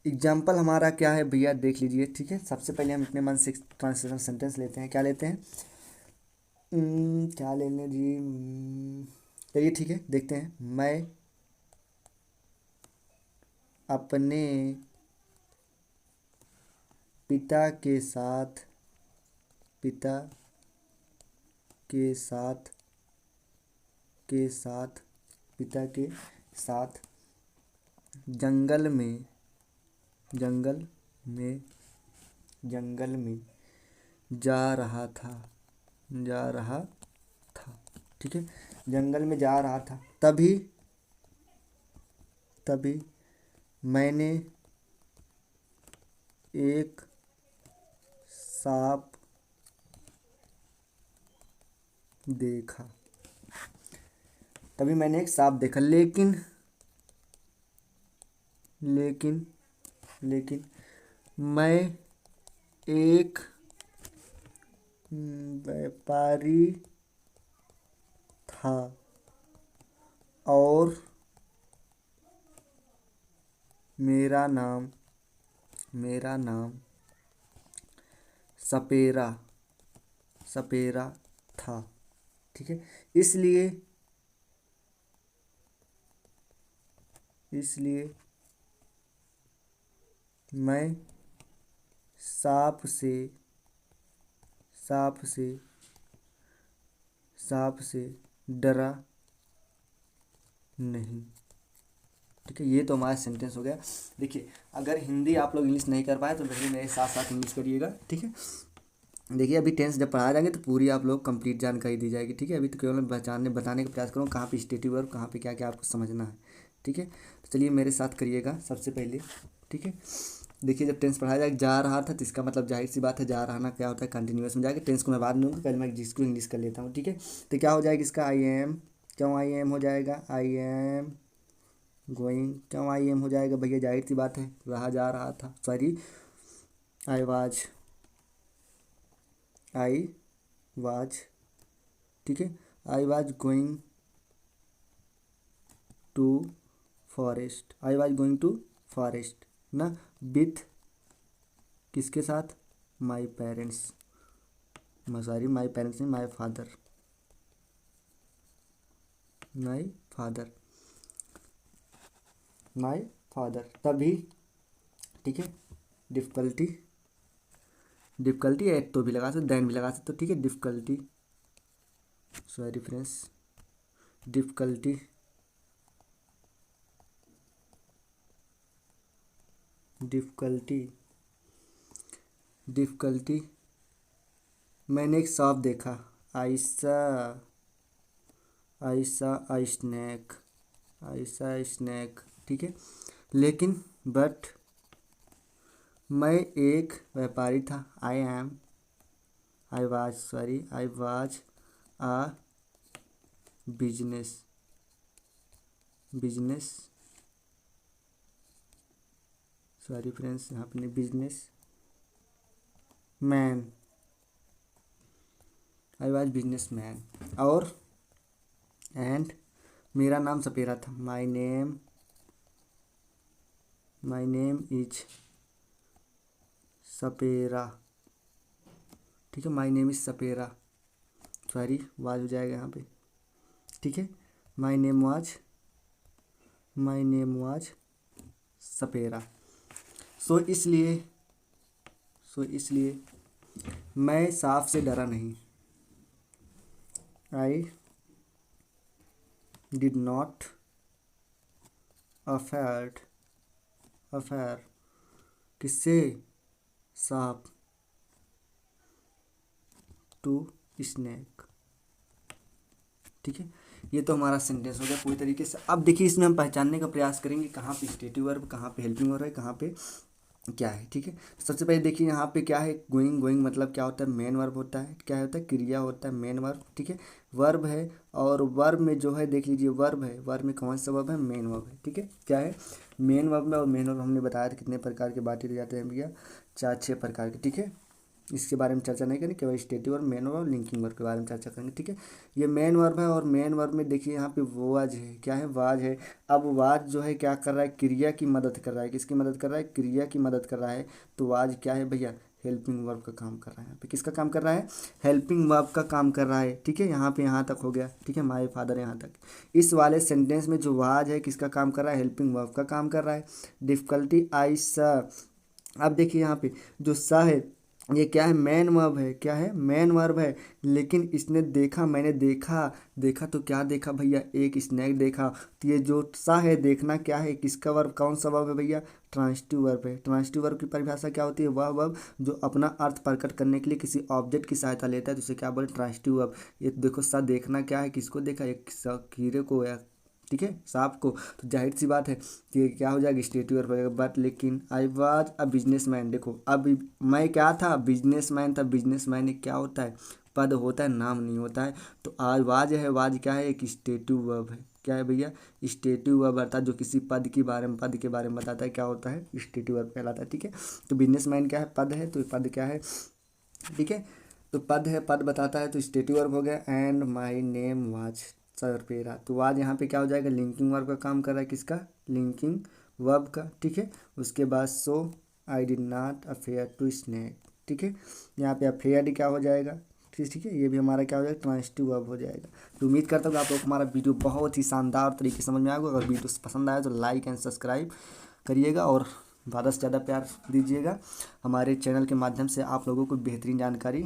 एग्जाम्पल हमारा क्या है भैया, देख लीजिए। ठीक है, सबसे पहले हम अपने मन से ट्रांसलेशन सेंटेंस लेते हैं। क्या लेते हैं, क्या लेने जी, चलिए ठीक है, देखते हैं। मैं अपने पिता के साथ, पिता के साथ, के साथ, पिता के साथ जंगल में, जंगल में, जंगल में जा रहा था, जा रहा था। ठीक है, जंगल में जा रहा था, तभी, तभी मैंने एक सांप देखा, तभी मैंने एक सांप देखा, लेकिन, लेकिन, लेकिन मैं एक व्यापारी था और मेरा नाम, मेरा नाम सपेरा, सपेरा था। ठीक है, इसलिए, इसलिए मैं सांप से, सांप से, सांप से डरा नहीं। ठीक है, ये तो हमारा सेंटेंस हो गया। देखिए, अगर हिंदी आप लोग इंग्लिश नहीं कर पाए तो भैया मेरे साथ साथ इंग्लिश करिएगा। ठीक है, देखिए अभी टेंस जब पढ़ाए जाएंगे तो पूरी आप लोग कंप्लीट जानकारी दी जाएगी, ठीक है। अभी तो केवल बताने का प्रयास करूँ कहाँ पे स्टेटिव वर्ब, कहाँ पे क्या क्या आपको समझना है, ठीक है। तो चलिए मेरे साथ करिएगा सबसे पहले, ठीक है। देखिए जब टेंस पढ़ाया जा रहा था तो इसका मतलब जाहिर सी बात है जा रहा ना क्या होता है, कंटिन्यूस में जाएगा। टेंस को मैं बाद में लूँगा, पहले मैं जिसको इंग्लिश कर लेता हूँ, ठीक है। तो क्या हो जाएगा इसका आई एम, क्यों आई एम हो जाएगा, आई एम गोइंग, क्यों आई एम हो जाएगा भैया, जाहिर सी बात है रहा जा रहा था, sorry I was, I was, ठीक है। I was going to forest, I was going to forest ना, विथ किसके साथ, my parents, sorry my parents नहीं, my father, my father, my father, तभी, ठीक है। डिफ़िकल्टी, डिफ़िकल्टी एट तो भी लगा सकते, देन भी लगा सकते, ठीक है। Difficulty, sorry friends, difficulty, difficulty, difficulty, मैंने एक सांप देखा, I saw a, I saw a I snake, I saw a snake, ठीक है। लेकिन बट मैं एक व्यापारी था, I am, I was, sorry I was a business, business, sorry friends यहाँ पे नहीं, business man, I was business man, और एंड मेरा नाम सपेरा था, माई नेम इज सपेरा, ठीक है। माई नेम इज सपेरा, सॉरी वाज हो जाएगा यहाँ पे, ठीक है। My name was, my name was सपेरा, सो इसलिए, सो इसलिए मैं सांप से डरा नहीं, I did not afraid, afraid किससे, सांप, टू स्नैक, ठीक है। ये तो हमारा सेंटेंस हो गया पूरी तरीके से। अब देखिए इसमें हम पहचानने का प्रयास करेंगे कहाँ पे स्टेटिव वर्ब, कहाँ पे हेल्पिंग वर्ब है, कहाँ पे क्या है, ठीक है। सबसे पहले देखिए यहाँ पे क्या है, गोइंग, गोइंग मतलब क्या होता है, मेन वर्ब होता है, क्या होता है, क्रिया होता है, मेन वर्ब, ठीक है। वर्ब है, और वर्ब में जो है देख लीजिए वर्ब है, वर्ब में कौन सा वर्ब है, मेन वर्ब है, ठीक है। क्या है, मेन वर्ब में, और मेन वर्ब हमने बताया था कितने प्रकार के बांटे जाते हैं भैया, 4-6 प्रकार के, ठीक है। इसके बारे में चर्चा नहीं करेंगे, केवल स्टेटिव वर्ब, मेन वर्ब और लिंकिंग वर्ब के बारे में चर्चा करेंगे, ठीक है। ये मेन वर्ब है, और मेन वर्ब में देखिए यहाँ पे वाज है, क्या है, वाज है। अब वाज जो है क्या कर रहा है, क्रिया की मदद कर रहा है, किसकी मदद कर रहा है, क्रिया की मदद कर रहा है। तो वाज क्या है भैया, हेल्पिंग वर्ब का काम कर रहा है, यहाँ पे किसका काम कर रहा है, हेल्पिंग वर्ब का काम कर रहा है, ठीक है। यहाँ पे यहाँ तक हो गया, ठीक है, माय फादर यहाँ तक। इस वाले सेंटेंस में जो वाज है किसका काम कर रहा है, हेल्पिंग वर्ब का काम कर रहा है। डिफ़िकल्टी आई सा, अब देखिए यहाँ पे जो सा है ये क्या है, मेन वर्ब है, क्या है, मेन वर्ब है। लेकिन इसने देखा, मैंने देखा, देखा तो क्या देखा भैया, एक स्नैक देखा। तो ये जो सा है देखना क्या है, किसका वर्ब, कौन सा वर्ब है भैया, ट्रांजिटिव वर्ब है। ट्रांजिटिव वर्ब की परिभाषा क्या होती है, वह वर्ब जो अपना अर्थ प्रकट करने के लिए किसी ऑब्जेक्ट की सहायता लेता है, तो उसे क्या बोले, ट्रांजिटिव वर्ब। ये देखो सा देखना क्या है, किसको देखा, एक कीड़े को या, ठीक है, सांप को। तो जाहिर सी बात है कि क्या हो जाएगा, स्टेटिव वर्ब हो जाएगा। बट लेकिन I was a business man, देखो अब मैं क्या था, बिजनेस मैन था। बिजनेस मैन क्या होता है, पद होता है, नाम नहीं होता है। तो आज वाज है, वाज क्या है, एक स्टेटिव वर्ब है, क्या है भैया, स्टेटिव वर्ब अर्थात जो किसी पद के बारे में, पद के बारे में बताता है, क्या होता है, स्टेटिव वर्ब कहलाता है, ठीक है। तो बिजनेस मैन क्या है, पद है, तो पद क्या है, ठीक है। तो पद है, पद बताता है, तो स्टेटिव वर्ब हो गया। एंड माई नेम वाज सपेरा, तो वाज यहाँ पे क्या हो जाएगा, लिंकिंग वर्ब का काम कर रहा है, किसका, लिंकिंग वर्ब का, ठीक है। उसके बाद so I did not afraid to snake, ठीक है। यहाँ पे अफेयर क्या हो जाएगा, ठीक है, ये भी हमारा क्या हो जाएगा, ट्रांजिटिव वर्ब हो जाएगा। तो उम्मीद करता हूँ कि आप लोग को हमारा वीडियो बहुत ही शानदार तरीके से समझ में आएगा। अगर वीडियो पसंद आया तो लाइक एंड सब्सक्राइब करिएगा, और ज़्यादा से ज़्यादा प्यार दीजिएगा। हमारे चैनल के माध्यम से आप लोगों को बेहतरीन जानकारी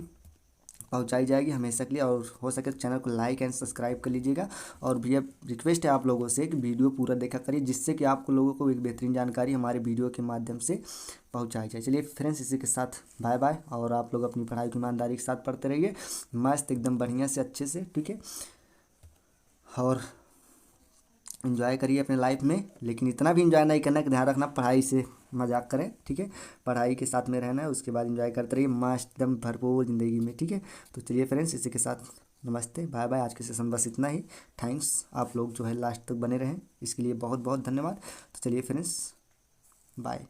पहुंचाई जाएगी हमेशा के लिए। और हो सके तो चैनल को लाइक एंड सब्सक्राइब कर लीजिएगा। और भैया रिक्वेस्ट है आप लोगों से कि वीडियो पूरा देखा करिए, जिससे कि आपको लोगों को एक बेहतरीन जानकारी हमारे वीडियो के माध्यम से पहुंचाई जाए। चलिए फ्रेंड्स, इसी के साथ बाय बाय। और आप लोग अपनी पढ़ाई की ईमानदारी के साथ पढ़ते रहिए, मस्त एकदम बढ़िया से अच्छे से, ठीक है। और इन्जॉय करिए अपने लाइफ में, लेकिन इतना भी इन्जॉय नहीं करना कि ध्यान रखना पढ़ाई से मजाक करें, ठीक है। पढ़ाई के साथ में रहना है, उसके बाद इन्जॉय करते रहिए मस्त एकदम भरपूर ज़िंदगी में, ठीक है। तो चलिए फ्रेंड्स, इसी के साथ नमस्ते, बाय बाय। आज के सेशन बस इतना ही। थैंक्स, आप लोग जो है लास्ट तक बने रहें, इसके लिए बहुत बहुत धन्यवाद। तो चलिए फ्रेंड्स, बाय।